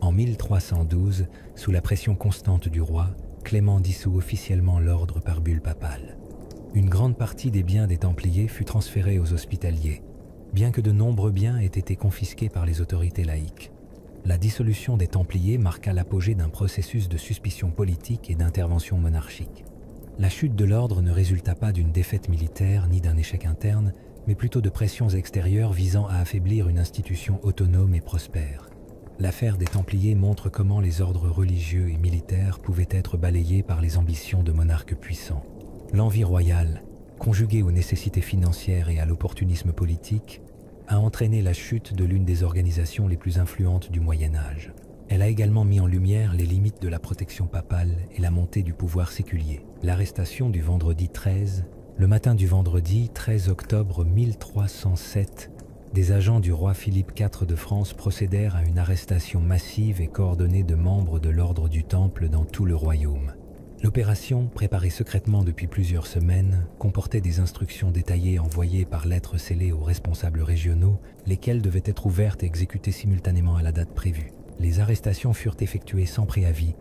En 1312, sous la pression constante du roi, Clément dissout officiellement l'ordre par bulle papale. Une grande partie des biens des Templiers fut transférée aux Hospitaliers, bien que de nombreux biens aient été confisqués par les autorités laïques. La dissolution des Templiers marqua l'apogée d'un processus de suspicion politique et d'intervention monarchique. La chute de l'ordre ne résulta pas d'une défaite militaire ni d'un échec interne, mais plutôt de pressions extérieures visant à affaiblir une institution autonome et prospère. L'affaire des Templiers montre comment les ordres religieux et militaires pouvaient être balayés par les ambitions de monarques puissants. L'envie royale, conjuguée aux nécessités financières et à l'opportunisme politique, a entraîné la chute de l'une des organisations les plus influentes du Moyen-Âge. Elle a également mis en lumière les limites de la protection papale et la montée du pouvoir séculier. L'arrestation du vendredi 13, le matin du vendredi 13 octobre 1307, des agents du roi Philippe IV de France procédèrent à une arrestation massive et coordonnée de membres de l'ordre du Temple dans tout le royaume. L'opération, préparée secrètement depuis plusieurs semaines, comportait des instructions détaillées envoyées par lettres scellées aux responsables régionaux, lesquelles devaient être ouvertes et exécutées simultanément à la date prévue. Les arrestations furent effectuées sans préavis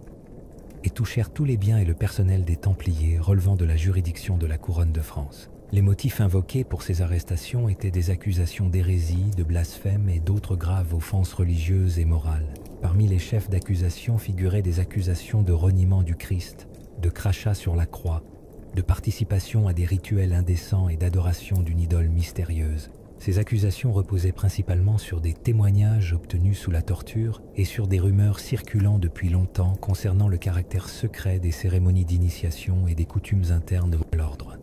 et touchèrent tous les biens et le personnel des Templiers relevant de la juridiction de la Couronne de France. Les motifs invoqués pour ces arrestations étaient des accusations d'hérésie, de blasphème et d'autres graves offenses religieuses et morales. Parmi les chefs d'accusation figuraient des accusations de reniement du Christ, de crachat sur la croix, de participation à des rituels indécents et d'adoration d'une idole mystérieuse. Ces accusations reposaient principalement sur des témoignages obtenus sous la torture et sur des rumeurs circulant depuis longtemps concernant le caractère secret des cérémonies d'initiation et des coutumes internes de l'ordre.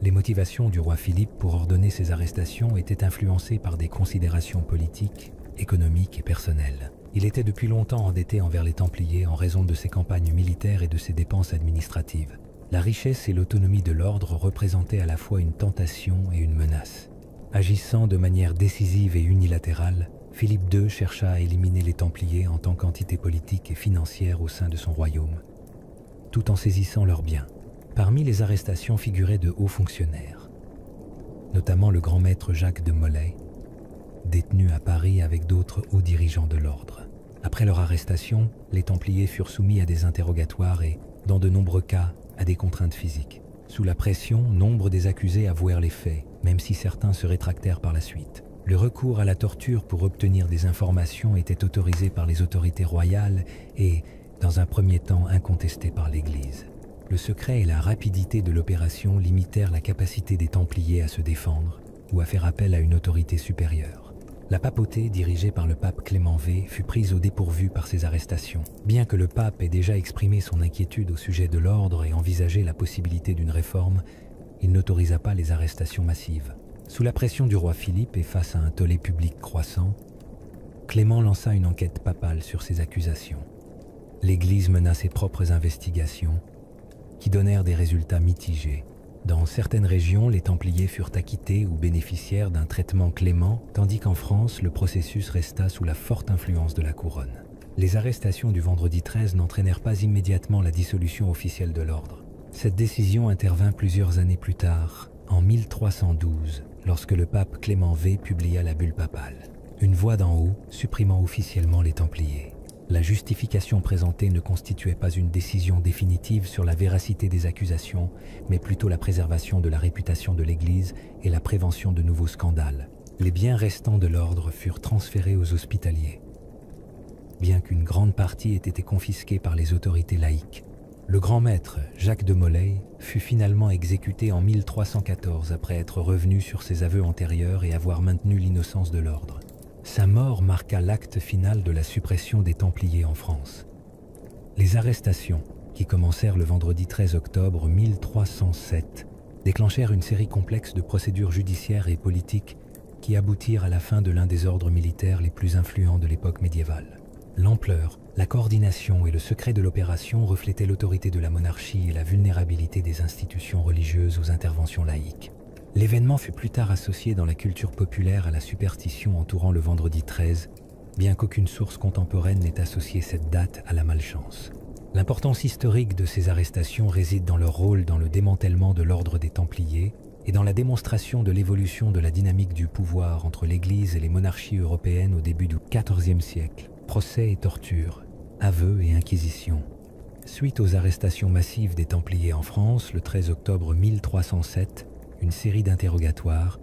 Les motivations du roi Philippe pour ordonner ces arrestations étaient influencées par des considérations politiques, économiques et personnelles. Il était depuis longtemps endetté envers les Templiers en raison de ses campagnes militaires et de ses dépenses administratives. La richesse et l'autonomie de l'ordre représentaient à la fois une tentation et une menace. Agissant de manière décisive et unilatérale, Philippe II chercha à éliminer les Templiers en tant qu'entité politique et financière au sein de son royaume, tout en saisissant leurs biens. Parmi les arrestations figuraient de hauts fonctionnaires, notamment le grand maître Jacques de Molay, détenu à Paris avec d'autres hauts dirigeants de l'ordre. Après leur arrestation, les Templiers furent soumis à des interrogatoires et, dans de nombreux cas, à des contraintes physiques. Sous la pression, nombre des accusés avouèrent les faits, même si certains se rétractèrent par la suite. Le recours à la torture pour obtenir des informations était autorisé par les autorités royales et, dans un premier temps, incontesté par l'Église. Le secret et la rapidité de l'opération limitèrent la capacité des Templiers à se défendre ou à faire appel à une autorité supérieure. La papauté, dirigée par le pape Clément V, fut prise au dépourvu par ces arrestations. Bien que le pape ait déjà exprimé son inquiétude au sujet de l'ordre et envisagé la possibilité d'une réforme, il n'autorisa pas les arrestations massives. Sous la pression du roi Philippe et face à un tollé public croissant, Clément lança une enquête papale sur ces accusations. L'Église mena ses propres investigations, qui donnèrent des résultats mitigés. Dans certaines régions, les Templiers furent acquittés ou bénéficièrent d'un traitement clément, tandis qu'en France, le processus resta sous la forte influence de la couronne. Les arrestations du vendredi 13 n'entraînèrent pas immédiatement la dissolution officielle de l'ordre. Cette décision intervint plusieurs années plus tard, en 1312, lorsque le pape Clément V publia la bulle papale, une voix d'en haut supprimant officiellement les Templiers. La justification présentée ne constituait pas une décision définitive sur la véracité des accusations, mais plutôt la préservation de la réputation de l'Église et la prévention de nouveaux scandales. Les biens restants de l'ordre furent transférés aux hospitaliers. Bien qu'une grande partie ait été confisquée par les autorités laïques, le grand maître, Jacques de Molay, fut finalement exécuté en 1314 après être revenu sur ses aveux antérieurs et avoir maintenu l'innocence de l'ordre. Sa mort marqua l'acte final de la suppression des Templiers en France. Les arrestations, qui commencèrent le vendredi 13 octobre 1307, déclenchèrent une série complexe de procédures judiciaires et politiques qui aboutirent à la fin de l'un des ordres militaires les plus influents de l'époque médiévale. L'ampleur, la coordination et le secret de l'opération reflétaient l'autorité de la monarchie et la vulnérabilité des institutions religieuses aux interventions laïques. L'événement fut plus tard associé dans la culture populaire à la superstition entourant le vendredi 13, bien qu'aucune source contemporaine n'ait associé cette date à la malchance. L'importance historique de ces arrestations réside dans leur rôle dans le démantèlement de l'ordre des Templiers et dans la démonstration de l'évolution de la dynamique du pouvoir entre l'Église et les monarchies européennes au début du XIVe siècle. Procès et torture, aveux et inquisition. Suite aux arrestations massives des Templiers en France le 13 octobre 1307, une série d'interrogatoires,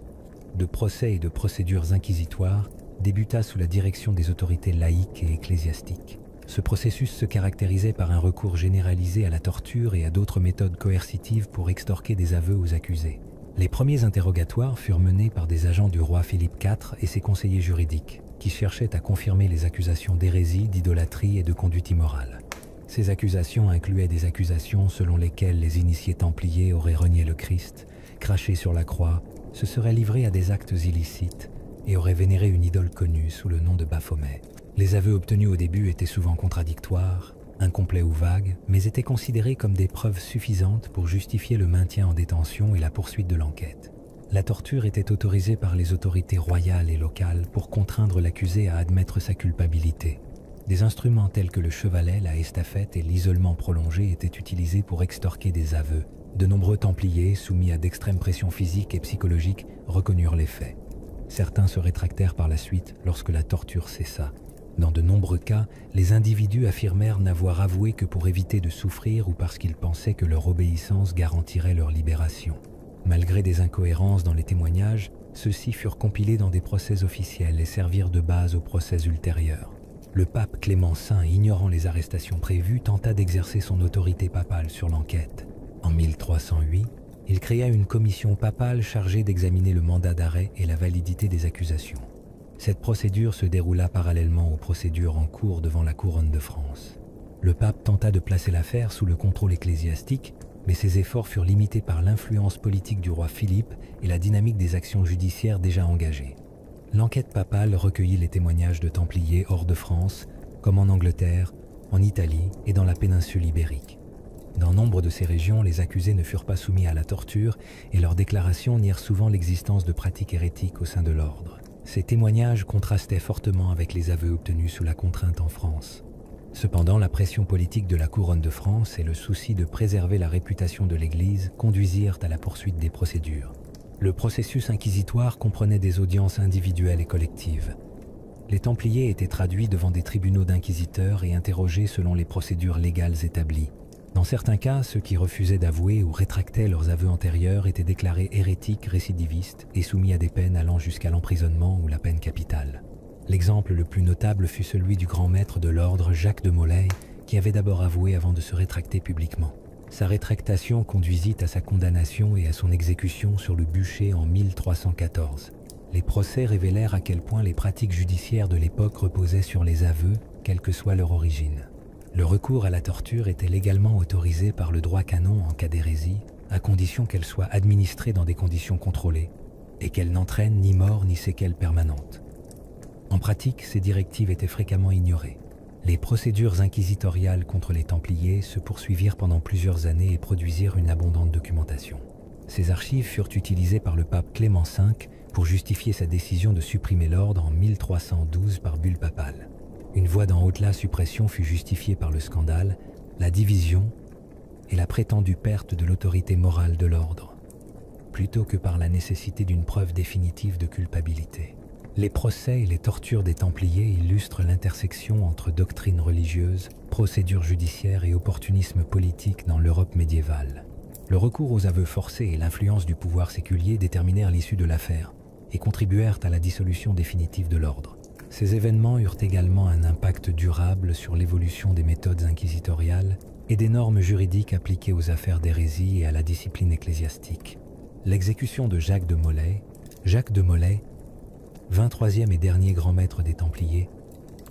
de procès et de procédures inquisitoires débuta sous la direction des autorités laïques et ecclésiastiques. Ce processus se caractérisait par un recours généralisé à la torture et à d'autres méthodes coercitives pour extorquer des aveux aux accusés. Les premiers interrogatoires furent menés par des agents du roi Philippe IV et ses conseillers juridiques, qui cherchaient à confirmer les accusations d'hérésie, d'idolâtrie et de conduite immorale. Ces accusations incluaient des accusations selon lesquelles les initiés templiers auraient renié le Christ, craché sur la croix, se seraient livrés à des actes illicites et auraient vénéré une idole connue sous le nom de Baphomet. Les aveux obtenus au début étaient souvent contradictoires, incomplets ou vagues, mais étaient considérés comme des preuves suffisantes pour justifier le maintien en détention et la poursuite de l'enquête. La torture était autorisée par les autorités royales et locales pour contraindre l'accusé à admettre sa culpabilité. Des instruments tels que le chevalet, la estafette et l'isolement prolongé étaient utilisés pour extorquer des aveux. De nombreux Templiers, soumis à d'extrêmes pressions physiques et psychologiques, reconnurent les faits. Certains se rétractèrent par la suite lorsque la torture cessa. Dans de nombreux cas, les individus affirmèrent n'avoir avoué que pour éviter de souffrir ou parce qu'ils pensaient que leur obéissance garantirait leur libération. Malgré des incohérences dans les témoignages, ceux-ci furent compilés dans des procès officiels et servirent de base aux procès ultérieurs. Le pape Clément V, ignorant les arrestations prévues, tenta d'exercer son autorité papale sur l'enquête. En 1308, il créa une commission papale chargée d'examiner le mandat d'arrêt et la validité des accusations. Cette procédure se déroula parallèlement aux procédures en cours devant la couronne de France. Le pape tenta de placer l'affaire sous le contrôle ecclésiastique, mais ses efforts furent limités par l'influence politique du roi Philippe et la dynamique des actions judiciaires déjà engagées. L'enquête papale recueillit les témoignages de Templiers hors de France, comme en Angleterre, en Italie et dans la péninsule ibérique. Dans nombre de ces régions, les accusés ne furent pas soumis à la torture et leurs déclarations nièrent souvent l'existence de pratiques hérétiques au sein de l'ordre. Ces témoignages contrastaient fortement avec les aveux obtenus sous la contrainte en France. Cependant, la pression politique de la couronne de France et le souci de préserver la réputation de l'Église conduisirent à la poursuite des procédures. Le processus inquisitoire comprenait des audiences individuelles et collectives. Les Templiers étaient traduits devant des tribunaux d'inquisiteurs et interrogés selon les procédures légales établies. Dans certains cas, ceux qui refusaient d'avouer ou rétractaient leurs aveux antérieurs étaient déclarés hérétiques récidivistes et soumis à des peines allant jusqu'à l'emprisonnement ou la peine capitale. L'exemple le plus notable fut celui du grand maître de l'ordre Jacques de Molay, qui avait d'abord avoué avant de se rétracter publiquement. Sa rétractation conduisit à sa condamnation et à son exécution sur le bûcher en 1314. Les procès révélèrent à quel point les pratiques judiciaires de l'époque reposaient sur les aveux, quelle que soit leur origine. Le recours à la torture était légalement autorisé par le droit canon en cas d'hérésie, à condition qu'elle soit administrée dans des conditions contrôlées et qu'elle n'entraîne ni mort ni séquelles permanentes. En pratique, ces directives étaient fréquemment ignorées. Les procédures inquisitoriales contre les Templiers se poursuivirent pendant plusieurs années et produisirent une abondante documentation. Ces archives furent utilisées par le pape Clément V pour justifier sa décision de supprimer l'ordre en 1312 par bulle papale. Une voie d'en haut-là suppression fut justifiée par le scandale, la division et la prétendue perte de l'autorité morale de l'ordre, plutôt que par la nécessité d'une preuve définitive de culpabilité. Les procès et les tortures des Templiers illustrent l'intersection entre doctrine religieuse, procédure judiciaire et opportunisme politique dans l'Europe médiévale. Le recours aux aveux forcés et l'influence du pouvoir séculier déterminèrent l'issue de l'affaire, et contribuèrent à la dissolution définitive de l'ordre. Ces événements eurent également un impact durable sur l'évolution des méthodes inquisitoriales et des normes juridiques appliquées aux affaires d'hérésie et à la discipline ecclésiastique. L'exécution de Jacques de Molay, 23e et dernier grand maître des Templiers,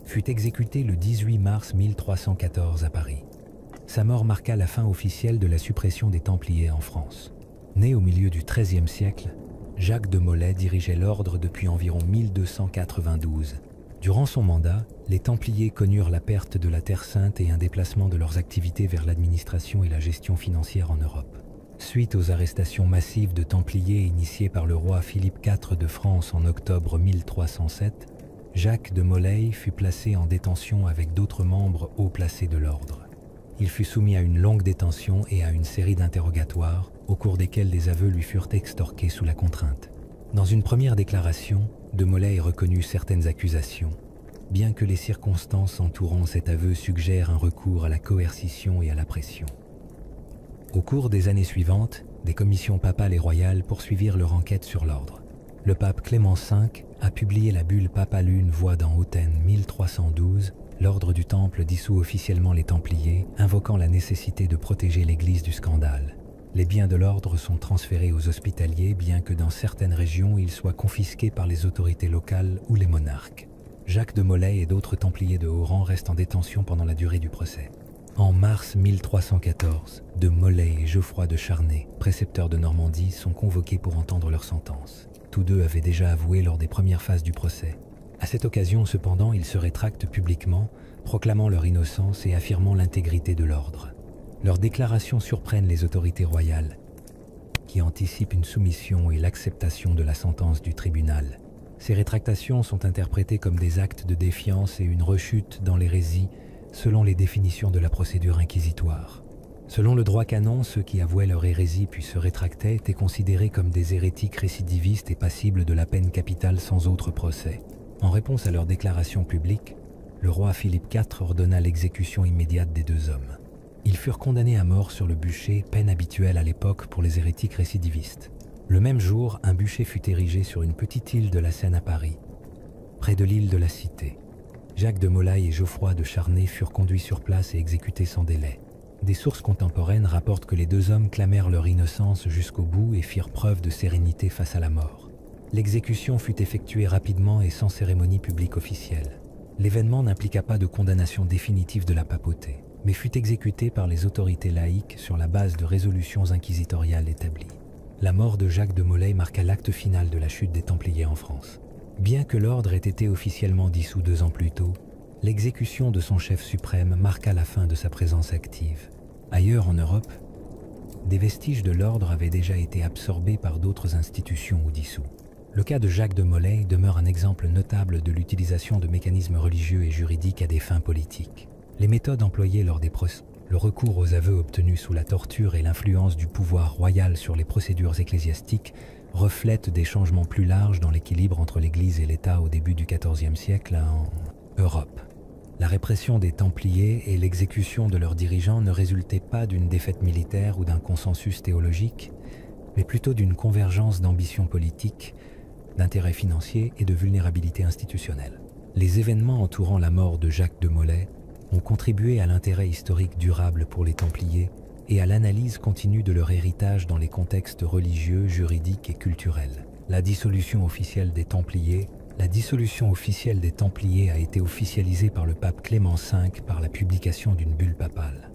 fut exécuté le 18 mars 1314 à Paris. Sa mort marqua la fin officielle de la suppression des Templiers en France. Né au milieu du XIIIe siècle, Jacques de Molay dirigeait l'ordre depuis environ 1292. Durant son mandat, les Templiers connurent la perte de la Terre Sainte et un déplacement de leurs activités vers l'administration et la gestion financière en Europe. Suite aux arrestations massives de Templiers initiées par le roi Philippe IV de France en octobre 1307, Jacques de Molay fut placé en détention avec d'autres membres haut placés de l'ordre. Il fut soumis à une longue détention et à une série d'interrogatoires, au cours desquels des aveux lui furent extorqués sous la contrainte. Dans une première déclaration, de Molay reconnut certaines accusations, bien que les circonstances entourant cet aveu suggèrent un recours à la coercition et à la pression. Au cours des années suivantes, des commissions papales et royales poursuivirent leur enquête sur l'ordre. Le pape Clément V a publié la bulle papale Une voix dans Hautaine 1312, l'ordre du Temple dissout officiellement les Templiers, invoquant la nécessité de protéger l'Église du scandale. Les biens de l'ordre sont transférés aux hospitaliers, bien que dans certaines régions ils soient confisqués par les autorités locales ou les monarques. Jacques de Molay et d'autres Templiers de haut rang restent en détention pendant la durée du procès. En mars 1314, de Molay et Geoffroy de Charnay, précepteurs de Normandie, sont convoqués pour entendre leur sentence. Tous deux avaient déjà avoué lors des premières phases du procès. À cette occasion, cependant, ils se rétractent publiquement, proclamant leur innocence et affirmant l'intégrité de l'ordre. Leurs déclarations surprennent les autorités royales, qui anticipent une soumission et l'acceptation de la sentence du tribunal. Ces rétractations sont interprétées comme des actes de défiance et une rechute dans l'hérésie, selon les définitions de la procédure inquisitoire. Selon le droit canon, ceux qui avouaient leur hérésie puis se rétractaient étaient considérés comme des hérétiques récidivistes et passibles de la peine capitale sans autre procès. En réponse à leurs déclarations publiques, le roi Philippe IV ordonna l'exécution immédiate des deux hommes. Ils furent condamnés à mort sur le bûcher, peine habituelle à l'époque pour les hérétiques récidivistes. Le même jour, un bûcher fut érigé sur une petite île de la Seine à Paris, près de l'île de la Cité. Jacques de Molay et Geoffroy de Charnay furent conduits sur place et exécutés sans délai. Des sources contemporaines rapportent que les deux hommes clamèrent leur innocence jusqu'au bout et firent preuve de sérénité face à la mort. L'exécution fut effectuée rapidement et sans cérémonie publique officielle. L'événement n'impliqua pas de condamnation définitive de la papauté, mais fut exécuté par les autorités laïques sur la base de résolutions inquisitoriales établies. La mort de Jacques de Molay marqua l'acte final de la chute des Templiers en France. Bien que l'ordre ait été officiellement dissous 2 ans plus tôt, l'exécution de son chef suprême marqua la fin de sa présence active. Ailleurs en Europe, des vestiges de l'ordre avaient déjà été absorbés par d'autres institutions ou dissous. Le cas de Jacques de Molay demeure un exemple notable de l'utilisation de mécanismes religieux et juridiques à des fins politiques. Les méthodes employées lors des procès, le recours aux aveux obtenus sous la torture et l'influence du pouvoir royal sur les procédures ecclésiastiques reflètent des changements plus larges dans l'équilibre entre l'Église et l'État au début du XIVe siècle en Europe. La répression des Templiers et l'exécution de leurs dirigeants ne résultaient pas d'une défaite militaire ou d'un consensus théologique, mais plutôt d'une convergence d'ambitions politiques, d'intérêts financiers et de vulnérabilité institutionnelle. Les événements entourant la mort de Jacques de Molay ont contribué à l'intérêt historique durable pour les Templiers et à l'analyse continue de leur héritage dans les contextes religieux, juridiques et culturels. La dissolution officielle des Templiers a été officialisée par le pape Clément V par la publication d'une bulle papale.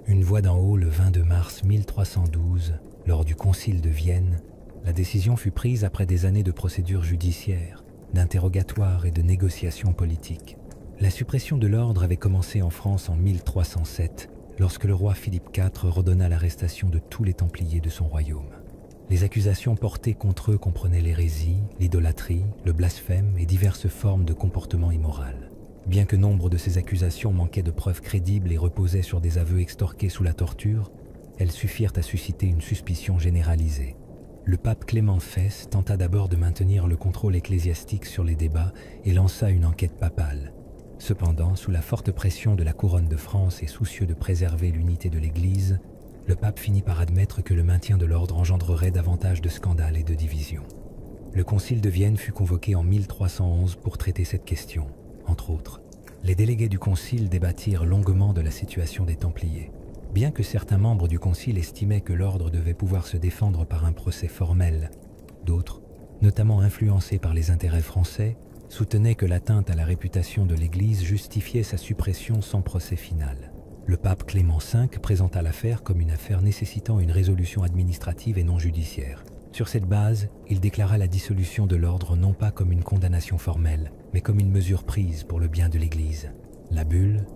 Une voix d'en haut le 22 mars 1312, lors du concile de Vienne, la décision fut prise après des années de procédures judiciaires, d'interrogatoires et de négociations politiques. La suppression de l'ordre avait commencé en France en 1307, lorsque le roi Philippe IV ordonna l'arrestation de tous les Templiers de son royaume. Les accusations portées contre eux comprenaient l'hérésie, l'idolâtrie, le blasphème et diverses formes de comportement immoral. Bien que nombre de ces accusations manquaient de preuves crédibles et reposaient sur des aveux extorqués sous la torture, elles suffirent à susciter une suspicion généralisée. Le pape Clément V tenta d'abord de maintenir le contrôle ecclésiastique sur les débats et lança une enquête papale. Cependant, sous la forte pression de la couronne de France et soucieux de préserver l'unité de l'Église, le pape finit par admettre que le maintien de l'ordre engendrerait davantage de scandales et de divisions. Le Concile de Vienne fut convoqué en 1311 pour traiter cette question, entre autres. Les délégués du Concile débattirent longuement de la situation des Templiers. Bien que certains membres du Concile estimaient que l'ordre devait pouvoir se défendre par un procès formel, d'autres, notamment influencés par les intérêts français, soutenaient que l'atteinte à la réputation de l'Église justifiait sa suppression sans procès final. Le pape Clément V présenta l'affaire comme une affaire nécessitant une résolution administrative et non judiciaire. Sur cette base, il déclara la dissolution de l'ordre non pas comme une condamnation formelle, mais comme une mesure prise pour le bien de l'Église. La bulle,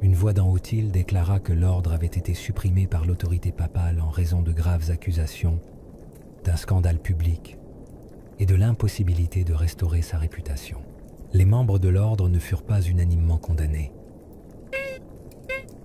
une voix d'en haut-il déclara que l'ordre avait été supprimé par l'autorité papale en raison de graves accusations, d'un scandale public et de l'impossibilité de restaurer sa réputation. Les membres de l'ordre ne furent pas unanimement condamnés.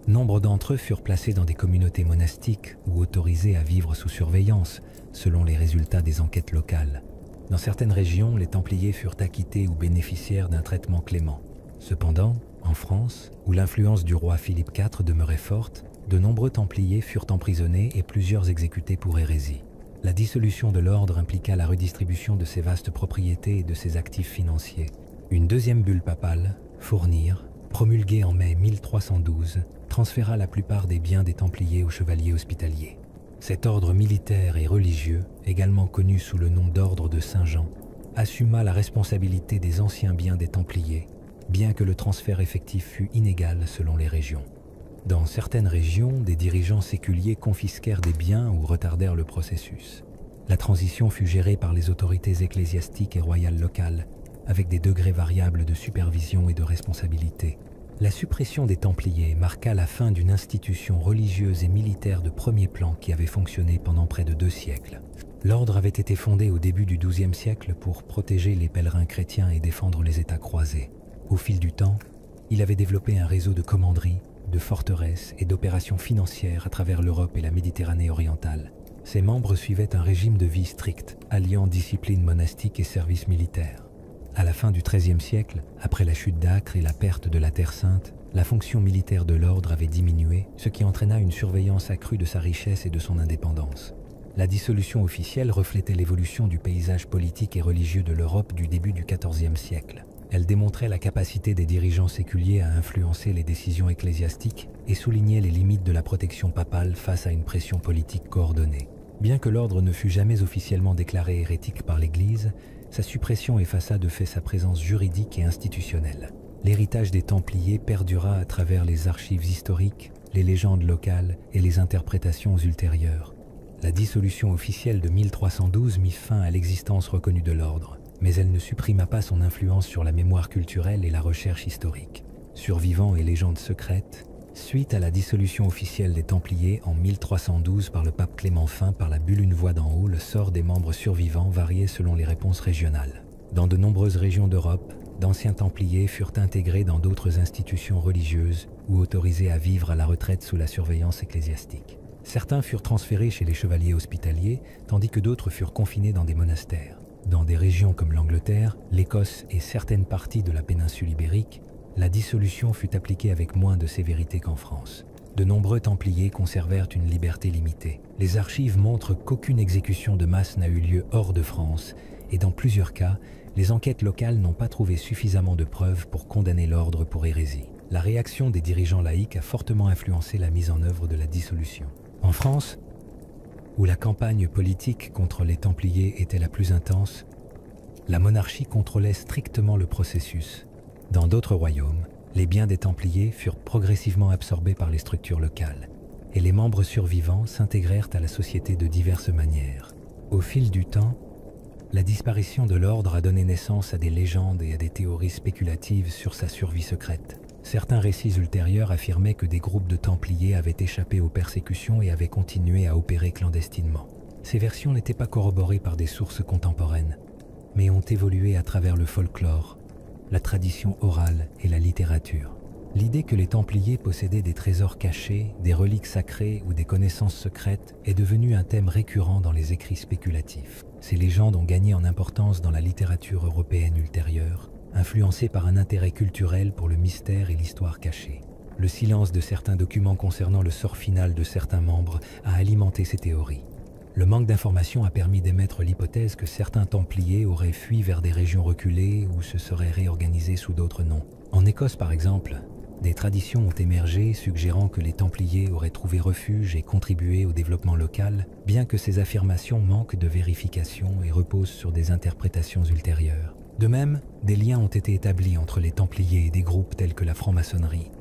Nombre d'entre eux furent placés dans des communautés monastiques ou autorisés à vivre sous surveillance, selon les résultats des enquêtes locales. Dans certaines régions, les Templiers furent acquittés ou bénéficiaires d'un traitement clément. Cependant, en France, où l'influence du roi Philippe IV demeurait forte, de nombreux Templiers furent emprisonnés et plusieurs exécutés pour hérésie. La dissolution de l'ordre impliqua la redistribution de ses vastes propriétés et de ses actifs financiers. Une deuxième bulle papale, Fournir, promulguée en mai 1312, transféra la plupart des biens des Templiers aux chevaliers hospitaliers. Cet ordre militaire et religieux, également connu sous le nom d'ordre de Saint-Jean, assuma la responsabilité des anciens biens des Templiers, bien que le transfert effectif fût inégal selon les régions. Dans certaines régions, des dirigeants séculiers confisquèrent des biens ou retardèrent le processus. La transition fut gérée par les autorités ecclésiastiques et royales locales, avec des degrés variables de supervision et de responsabilité. La suppression des Templiers marqua la fin d'une institution religieuse et militaire de premier plan qui avait fonctionné pendant près de 2 siècles. L'ordre avait été fondé au début du XIIe siècle pour protéger les pèlerins chrétiens et défendre les États croisés. Au fil du temps, il avait développé un réseau de commanderies, de forteresses et d'opérations financières à travers l'Europe et la Méditerranée orientale. Ses membres suivaient un régime de vie strict, alliant discipline monastique et service militaire. À la fin du XIIIe siècle, après la chute d'Acre et la perte de la Terre Sainte, la fonction militaire de l'ordre avait diminué, ce qui entraîna une surveillance accrue de sa richesse et de son indépendance. La dissolution officielle reflétait l'évolution du paysage politique et religieux de l'Europe du début du XIVe siècle. Elle démontrait la capacité des dirigeants séculiers à influencer les décisions ecclésiastiques et soulignait les limites de la protection papale face à une pression politique coordonnée. Bien que l'ordre ne fût jamais officiellement déclaré hérétique par l'Église, sa suppression effaça de fait sa présence juridique et institutionnelle. L'héritage des Templiers perdura à travers les archives historiques, les légendes locales et les interprétations ultérieures. La dissolution officielle de 1312 mit fin à l'existence reconnue de l'ordre, mais elle ne supprima pas son influence sur la mémoire culturelle et la recherche historique. Survivants et légendes secrètes, suite à la dissolution officielle des Templiers en 1312 par le pape Clément V par la bulle Une voix d'en haut, le sort des membres survivants variait selon les réponses régionales. Dans de nombreuses régions d'Europe, d'anciens Templiers furent intégrés dans d'autres institutions religieuses ou autorisés à vivre à la retraite sous la surveillance ecclésiastique. Certains furent transférés chez les chevaliers hospitaliers, tandis que d'autres furent confinés dans des monastères. Dans des régions comme l'Angleterre, l'Écosse et certaines parties de la péninsule ibérique, la dissolution fut appliquée avec moins de sévérité qu'en France. De nombreux Templiers conservèrent une liberté limitée. Les archives montrent qu'aucune exécution de masse n'a eu lieu hors de France, et dans plusieurs cas, les enquêtes locales n'ont pas trouvé suffisamment de preuves pour condamner l'ordre pour hérésie. La réaction des dirigeants laïcs a fortement influencé la mise en œuvre de la dissolution. En France, où la campagne politique contre les Templiers était la plus intense, la monarchie contrôlait strictement le processus. Dans d'autres royaumes, les biens des Templiers furent progressivement absorbés par les structures locales, et les membres survivants s'intégrèrent à la société de diverses manières. Au fil du temps, la disparition de l'ordre a donné naissance à des légendes et à des théories spéculatives sur sa survie secrète. Certains récits ultérieurs affirmaient que des groupes de Templiers avaient échappé aux persécutions et avaient continué à opérer clandestinement. Ces versions n'étaient pas corroborées par des sources contemporaines, mais ont évolué à travers le folklore, la tradition orale et la littérature. L'idée que les Templiers possédaient des trésors cachés, des reliques sacrées ou des connaissances secrètes est devenue un thème récurrent dans les écrits spéculatifs. Ces légendes ont gagné en importance dans la littérature européenne ultérieure, influencée par un intérêt culturel pour le mystère et l'histoire cachée. Le silence de certains documents concernant le sort final de certains membres a alimenté ces théories. Le manque d'informations a permis d'émettre l'hypothèse que certains Templiers auraient fui vers des régions reculées ou se seraient réorganisés sous d'autres noms. En Écosse par exemple, des traditions ont émergé suggérant que les Templiers auraient trouvé refuge et contribué au développement local, bien que ces affirmations manquent de vérification et reposent sur des interprétations ultérieures. De même, des liens ont été établis entre les Templiers et des groupes tels que la franc-maçonnerie,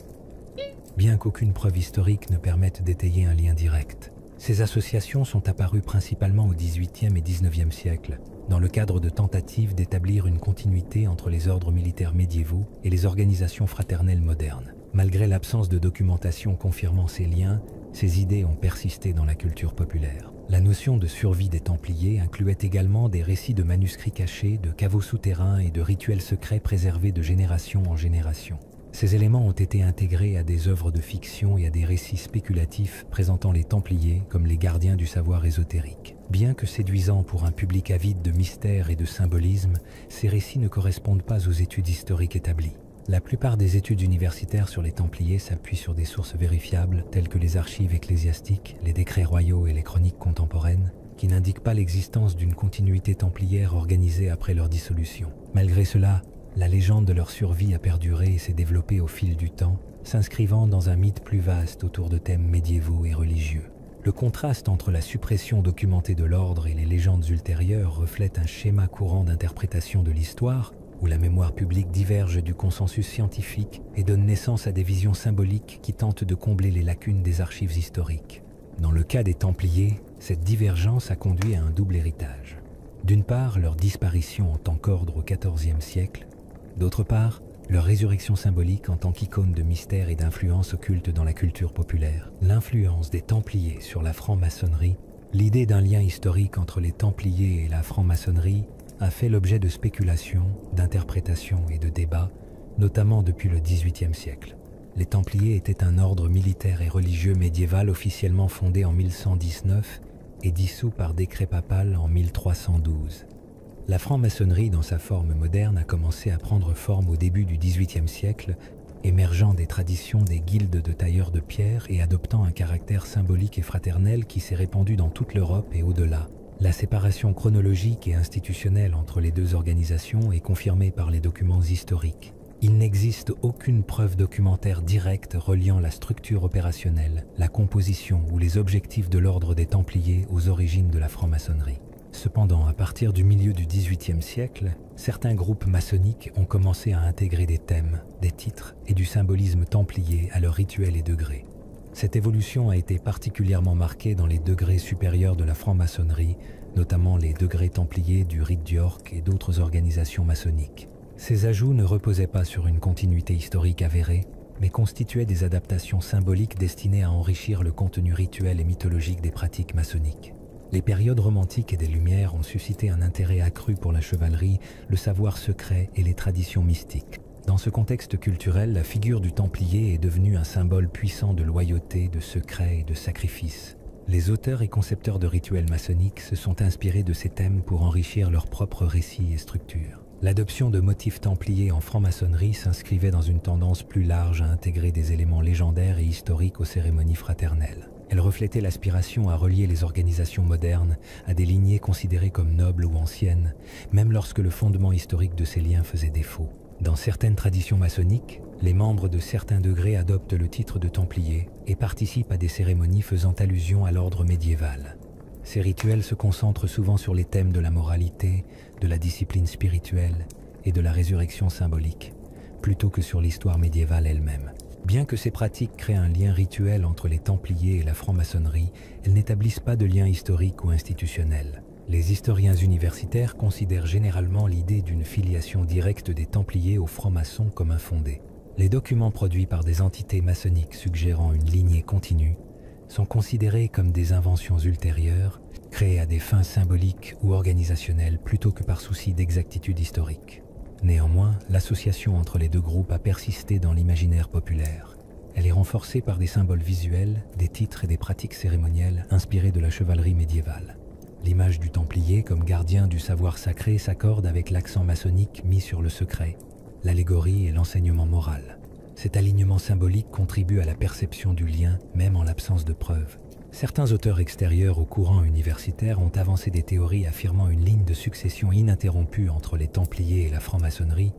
bien qu'aucune preuve historique ne permette d'étayer un lien direct. Ces associations sont apparues principalement au XVIIIe et XIXe siècle, dans le cadre de tentatives d'établir une continuité entre les ordres militaires médiévaux et les organisations fraternelles modernes. Malgré l'absence de documentation confirmant ces liens, ces idées ont persisté dans la culture populaire. La notion de survie des Templiers incluait également des récits de manuscrits cachés, de caveaux souterrains et de rituels secrets préservés de génération en génération. Ces éléments ont été intégrés à des œuvres de fiction et à des récits spéculatifs présentant les Templiers comme les gardiens du savoir ésotérique. Bien que séduisants pour un public avide de mystère et de symbolisme, ces récits ne correspondent pas aux études historiques établies. La plupart des études universitaires sur les Templiers s'appuient sur des sources vérifiables telles que les archives ecclésiastiques, les décrets royaux et les chroniques contemporaines, qui n'indiquent pas l'existence d'une continuité templière organisée après leur dissolution. Malgré cela, la légende de leur survie a perduré et s'est développée au fil du temps, s'inscrivant dans un mythe plus vaste autour de thèmes médiévaux et religieux. Le contraste entre la suppression documentée de l'ordre et les légendes ultérieures reflète un schéma courant d'interprétation de l'histoire, où la mémoire publique diverge du consensus scientifique et donne naissance à des visions symboliques qui tentent de combler les lacunes des archives historiques. Dans le cas des Templiers, cette divergence a conduit à un double héritage. D'une part, leur disparition en tant qu'ordre au XIVe siècle, d'autre part, leur résurrection symbolique en tant qu'icône de mystère et d'influence occulte dans la culture populaire. L'influence des Templiers sur la franc-maçonnerie, l'idée d'un lien historique entre les Templiers et la franc-maçonnerie a fait l'objet de spéculations, d'interprétations et de débats, notamment depuis le XVIIIe siècle. Les Templiers étaient un ordre militaire et religieux médiéval officiellement fondé en 1119 et dissous par décret papal en 1312. La franc-maçonnerie, dans sa forme moderne, a commencé à prendre forme au début du XVIIIe siècle, émergeant des traditions des guildes de tailleurs de pierre et adoptant un caractère symbolique et fraternel qui s'est répandu dans toute l'Europe et au-delà. La séparation chronologique et institutionnelle entre les deux organisations est confirmée par les documents historiques. Il n'existe aucune preuve documentaire directe reliant la structure opérationnelle, la composition ou les objectifs de l'ordre des Templiers aux origines de la franc-maçonnerie. Cependant, à partir du milieu du XVIIIe siècle, certains groupes maçonniques ont commencé à intégrer des thèmes, des titres et du symbolisme templier à leurs rituels et degrés. Cette évolution a été particulièrement marquée dans les degrés supérieurs de la franc-maçonnerie, notamment les degrés templiers du rite d'York et d'autres organisations maçonniques. Ces ajouts ne reposaient pas sur une continuité historique avérée, mais constituaient des adaptations symboliques destinées à enrichir le contenu rituel et mythologique des pratiques maçonniques. Les périodes romantiques et des Lumières ont suscité un intérêt accru pour la chevalerie, le savoir secret et les traditions mystiques. Dans ce contexte culturel, la figure du Templier est devenue un symbole puissant de loyauté, de secret et de sacrifice. Les auteurs et concepteurs de rituels maçonniques se sont inspirés de ces thèmes pour enrichir leurs propres récits et structures. L'adoption de motifs templiers en franc-maçonnerie s'inscrivait dans une tendance plus large à intégrer des éléments légendaires et historiques aux cérémonies fraternelles. Elle reflétait l'aspiration à relier les organisations modernes à des lignées considérées comme nobles ou anciennes, même lorsque le fondement historique de ces liens faisait défaut. Dans certaines traditions maçonniques, les membres de certains degrés adoptent le titre de Templier et participent à des cérémonies faisant allusion à l'ordre médiéval. Ces rituels se concentrent souvent sur les thèmes de la moralité, de la discipline spirituelle et de la résurrection symbolique, plutôt que sur l'histoire médiévale elle-même. Bien que ces pratiques créent un lien rituel entre les Templiers et la franc-maçonnerie, elles n'établissent pas de lien historique ou institutionnel. Les historiens universitaires considèrent généralement l'idée d'une filiation directe des Templiers aux francs-maçons comme infondée. Les documents produits par des entités maçonniques suggérant une lignée continue sont considérés comme des inventions ultérieures, créées à des fins symboliques ou organisationnelles plutôt que par souci d'exactitude historique. Néanmoins, l'association entre les deux groupes a persisté dans l'imaginaire populaire. Elle est renforcée par des symboles visuels, des titres et des pratiques cérémonielles inspirés de la chevalerie médiévale. L'image du Templier comme gardien du savoir sacré s'accorde avec l'accent maçonnique mis sur le secret, l'allégorie et l'enseignement moral. Cet alignement symbolique contribue à la perception du lien, même en l'absence de preuves. Certains auteurs extérieurs au courant universitaire ont avancé des théories affirmant une ligne de succession ininterrompue entre les Templiers et la franc-maçonnerie,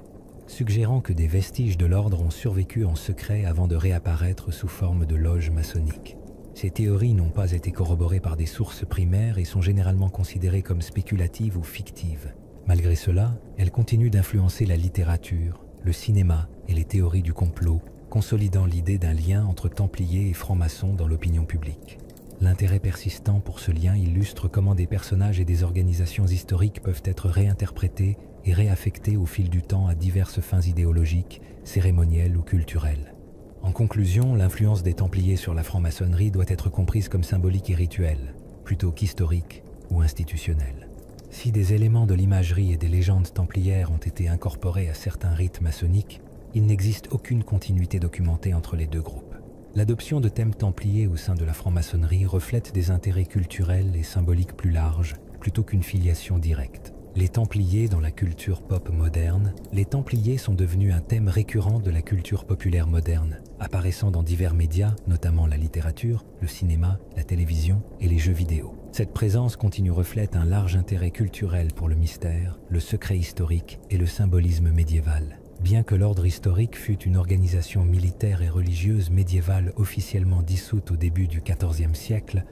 suggérant que des vestiges de l'ordre ont survécu en secret avant de réapparaître sous forme de loges maçonniques. Ces théories n'ont pas été corroborées par des sources primaires et sont généralement considérées comme spéculatives ou fictives. Malgré cela, elles continuent d'influencer la littérature, le cinéma et les théories du complot, consolidant l'idée d'un lien entre Templiers et francs-maçons dans l'opinion publique. L'intérêt persistant pour ce lien illustre comment des personnages et des organisations historiques peuvent être réinterprétés et réaffectés au fil du temps à diverses fins idéologiques, cérémonielles ou culturelles. En conclusion, l'influence des Templiers sur la franc-maçonnerie doit être comprise comme symbolique et rituelle, plutôt qu'historique ou institutionnelle. Si des éléments de l'imagerie et des légendes templières ont été incorporés à certains rites maçonniques, il n'existe aucune continuité documentée entre les deux groupes. L'adoption de thèmes templiers au sein de la franc-maçonnerie reflète des intérêts culturels et symboliques plus larges, plutôt qu'une filiation directe. Les Templiers dans la culture pop moderne, les Templiers sont devenus un thème récurrent de la culture populaire moderne, apparaissant dans divers médias, notamment la littérature, le cinéma, la télévision et les jeux vidéo. Cette présence continue reflète un large intérêt culturel pour le mystère, le secret historique et le symbolisme médiéval. Bien que l'ordre historique fût une organisation militaire et religieuse médiévale officiellement dissoute au début du XIVe siècle,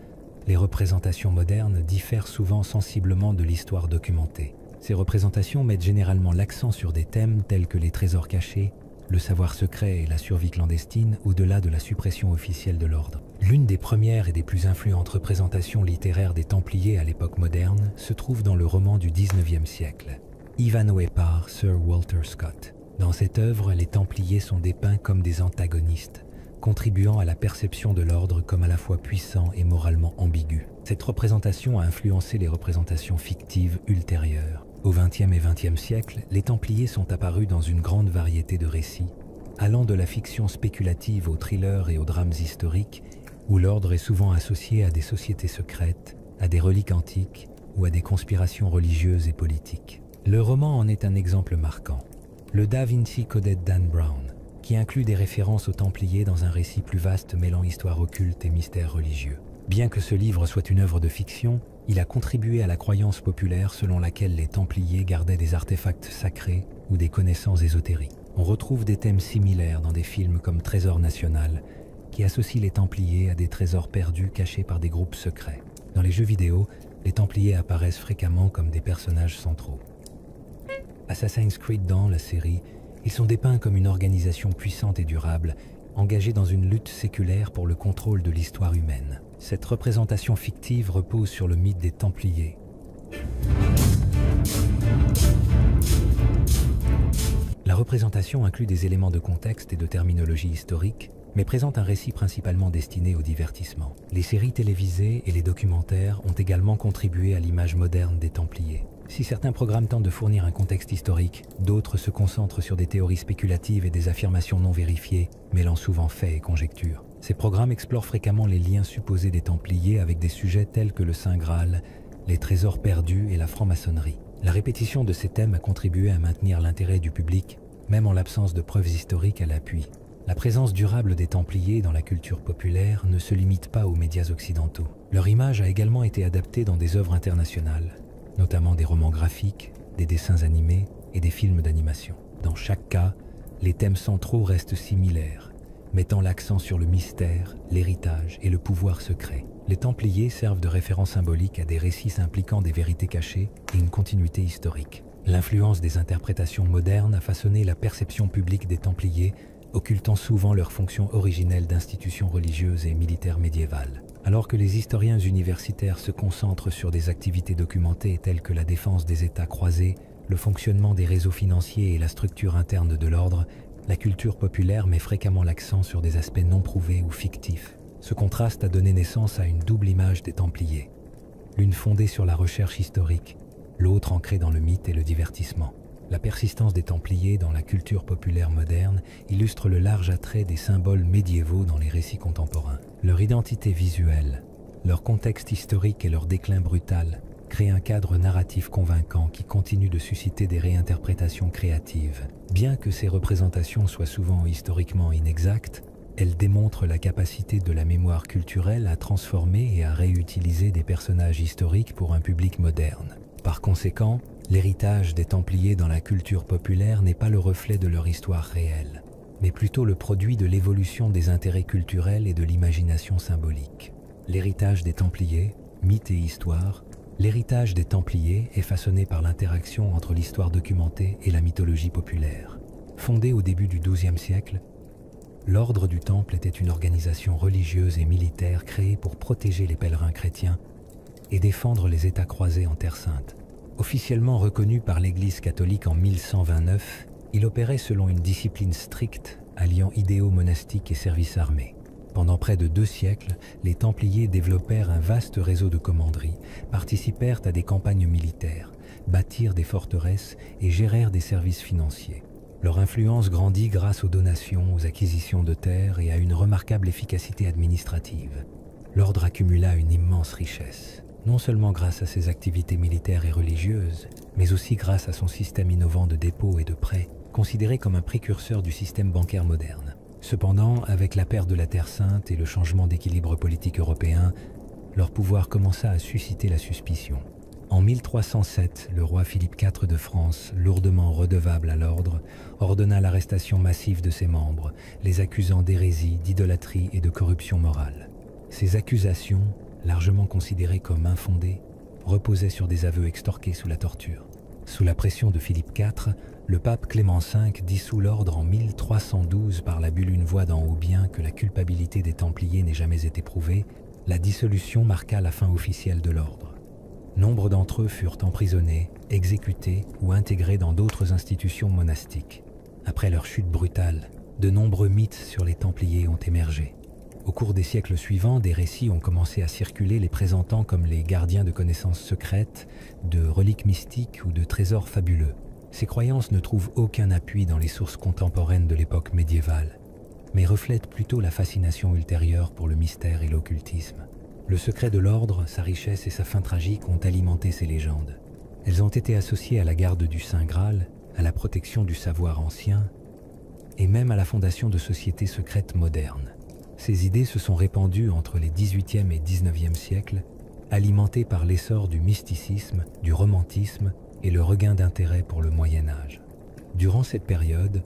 les représentations modernes diffèrent souvent sensiblement de l'histoire documentée. Ces représentations mettent généralement l'accent sur des thèmes tels que les trésors cachés, le savoir secret et la survie clandestine au-delà de la suppression officielle de l'ordre. L'une des premières et des plus influentes représentations littéraires des Templiers à l'époque moderne se trouve dans le roman du XIXe siècle, Ivanhoe par Sir Walter Scott. Dans cette œuvre, les Templiers sont dépeints comme des antagonistes, contribuant à la perception de l'ordre comme à la fois puissant et moralement ambigu. Cette représentation a influencé les représentations fictives ultérieures. Au XXe et XXe siècle, les Templiers sont apparus dans une grande variété de récits, allant de la fiction spéculative aux thrillers et aux drames historiques, où l'ordre est souvent associé à des sociétés secrètes, à des reliques antiques ou à des conspirations religieuses et politiques. Le roman en est un exemple marquant. Le Da Vinci Coded Dan Brown, qui inclut des références aux Templiers dans un récit plus vaste mêlant histoire occulte et mystère religieux. Bien que ce livre soit une œuvre de fiction, il a contribué à la croyance populaire selon laquelle les Templiers gardaient des artefacts sacrés ou des connaissances ésotériques. On retrouve des thèmes similaires dans des films comme Trésor national, qui associent les Templiers à des trésors perdus cachés par des groupes secrets. Dans les jeux vidéo, les Templiers apparaissent fréquemment comme des personnages centraux. Assassin's Creed dans la série, ils sont dépeints comme une organisation puissante et durable, engagée dans une lutte séculaire pour le contrôle de l'histoire humaine. Cette représentation fictive repose sur le mythe des Templiers. La représentation inclut des éléments de contexte et de terminologie historique, mais présente un récit principalement destiné au divertissement. Les séries télévisées et les documentaires ont également contribué à l'image moderne des Templiers. Si certains programmes tentent de fournir un contexte historique, d'autres se concentrent sur des théories spéculatives et des affirmations non vérifiées, mêlant souvent faits et conjectures. Ces programmes explorent fréquemment les liens supposés des Templiers avec des sujets tels que le Saint Graal, les trésors perdus et la franc-maçonnerie. La répétition de ces thèmes a contribué à maintenir l'intérêt du public, même en l'absence de preuves historiques à l'appui. La présence durable des Templiers dans la culture populaire ne se limite pas aux médias occidentaux. Leur image a également été adaptée dans des œuvres internationales, notamment des romans graphiques, des dessins animés et des films d'animation. Dans chaque cas, les thèmes centraux restent similaires, mettant l'accent sur le mystère, l'héritage et le pouvoir secret. Les Templiers servent de référence symbolique à des récits impliquant des vérités cachées et une continuité historique. L'influence des interprétations modernes a façonné la perception publique des Templiers, occultant souvent leur fonction originelle d'institutions religieuses et militaires médiévales. Alors que les historiens universitaires se concentrent sur des activités documentées telles que la défense des États croisés, le fonctionnement des réseaux financiers et la structure interne de l'ordre, la culture populaire met fréquemment l'accent sur des aspects non prouvés ou fictifs. Ce contraste a donné naissance à une double image des Templiers, l'une fondée sur la recherche historique, l'autre ancrée dans le mythe et le divertissement. La persistance des Templiers dans la culture populaire moderne illustre le large attrait des symboles médiévaux dans les récits contemporains. Leur identité visuelle, leur contexte historique et leur déclin brutal créent un cadre narratif convaincant qui continue de susciter des réinterprétations créatives. Bien que ces représentations soient souvent historiquement inexactes, Elle démontre la capacité de la mémoire culturelle à transformer et à réutiliser des personnages historiques pour un public moderne. Par conséquent, l'héritage des Templiers dans la culture populaire n'est pas le reflet de leur histoire réelle, mais plutôt le produit de l'évolution des intérêts culturels et de l'imagination symbolique. L'héritage des Templiers, mythe et histoire. L'héritage des Templiers est façonné par l'interaction entre l'histoire documentée et la mythologie populaire. Fondé au début du XIIe siècle, l'Ordre du Temple était une organisation religieuse et militaire créée pour protéger les pèlerins chrétiens et défendre les États croisés en Terre Sainte. Officiellement reconnu par l'Église catholique en 1129, il opérait selon une discipline stricte, alliant idéaux monastiques et service armé. Pendant près de 2 siècles, les Templiers développèrent un vaste réseau de commanderies, participèrent à des campagnes militaires, bâtirent des forteresses et gérèrent des services financiers. Leur influence grandit grâce aux donations, aux acquisitions de terres et à une remarquable efficacité administrative. L'ordre accumula une immense richesse, non seulement grâce à ses activités militaires et religieuses, mais aussi grâce à son système innovant de dépôts et de prêts, considéré comme un précurseur du système bancaire moderne. Cependant, avec la perte de la Terre Sainte et le changement d'équilibre politique européen, leur pouvoir commença à susciter la suspicion. En 1307, le roi Philippe IV de France, lourdement redevable à l'ordre, ordonna l'arrestation massive de ses membres, les accusant d'hérésie, d'idolâtrie et de corruption morale. Ces accusations, largement considérées comme infondées, reposaient sur des aveux extorqués sous la torture. Sous la pression de Philippe IV, le pape Clément V dissout l'ordre en 1312 par la bulle Une voix d'en haut. Bien que la culpabilité des Templiers n'ait jamais été prouvée, la dissolution marqua la fin officielle de l'ordre. Nombre d'entre eux furent emprisonnés, exécutés ou intégrés dans d'autres institutions monastiques. Après leur chute brutale, de nombreux mythes sur les Templiers ont émergé. Au cours des siècles suivants, des récits ont commencé à circuler les présentant comme les gardiens de connaissances secrètes, de reliques mystiques ou de trésors fabuleux. Ces croyances ne trouvent aucun appui dans les sources contemporaines de l'époque médiévale, mais reflètent plutôt la fascination ultérieure pour le mystère et l'occultisme. Le secret de l'ordre, sa richesse et sa fin tragique ont alimenté ces légendes. Elles ont été associées à la garde du Saint Graal, à la protection du savoir ancien, et même à la fondation de sociétés secrètes modernes. Ces idées se sont répandues entre les XVIIIe et XIXe siècles, alimentées par l'essor du mysticisme, du romantisme et le regain d'intérêt pour le Moyen Âge. Durant cette période,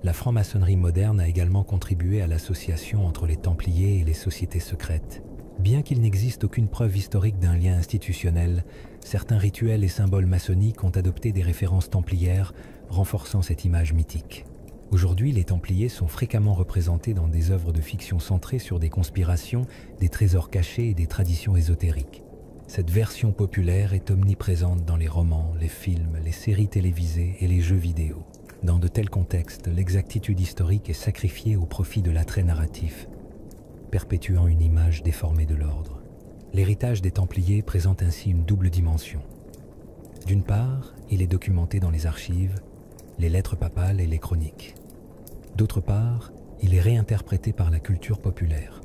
la franc-maçonnerie moderne a également contribué à l'association entre les Templiers et les sociétés secrètes. Bien qu'il n'existe aucune preuve historique d'un lien institutionnel, certains rituels et symboles maçonniques ont adopté des références templières, renforçant cette image mythique. Aujourd'hui, les Templiers sont fréquemment représentés dans des œuvres de fiction centrées sur des conspirations, des trésors cachés et des traditions ésotériques. Cette version populaire est omniprésente dans les romans, les films, les séries télévisées et les jeux vidéo. Dans de tels contextes, l'exactitude historique est sacrifiée au profit de l'attrait narratif, perpétuant une image déformée de l'ordre. L'héritage des Templiers présente ainsi une double dimension. D'une part, il est documenté dans les archives, les lettres papales et les chroniques. D'autre part, il est réinterprété par la culture populaire.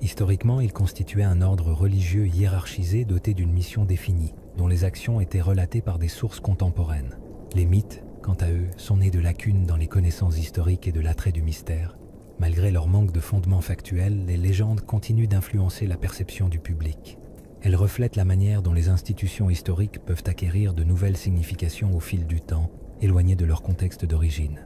Historiquement, il constituait un ordre religieux hiérarchisé doté d'une mission définie, dont les actions étaient relatées par des sources contemporaines. Les mythes, quant à eux, sont nés de lacunes dans les connaissances historiques et de l'attrait du mystère. Malgré leur manque de fondement factuel, les légendes continuent d'influencer la perception du public. Elles reflètent la manière dont les institutions historiques peuvent acquérir de nouvelles significations au fil du temps, éloignées de leur contexte d'origine.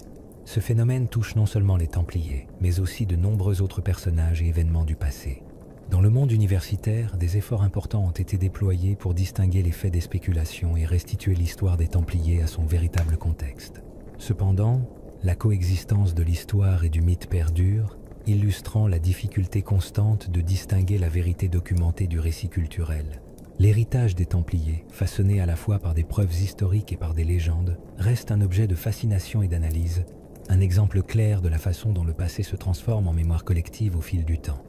Ce phénomène touche non seulement les Templiers, mais aussi de nombreux autres personnages et événements du passé. Dans le monde universitaire, des efforts importants ont été déployés pour distinguer les faits des spéculations et restituer l'histoire des Templiers à son véritable contexte. Cependant, la coexistence de l'histoire et du mythe perdure, illustrant la difficulté constante de distinguer la vérité documentée du récit culturel. L'héritage des Templiers, façonné à la fois par des preuves historiques et par des légendes, reste un objet de fascination et d'analyse, un exemple clair de la façon dont le passé se transforme en mémoire collective au fil du temps.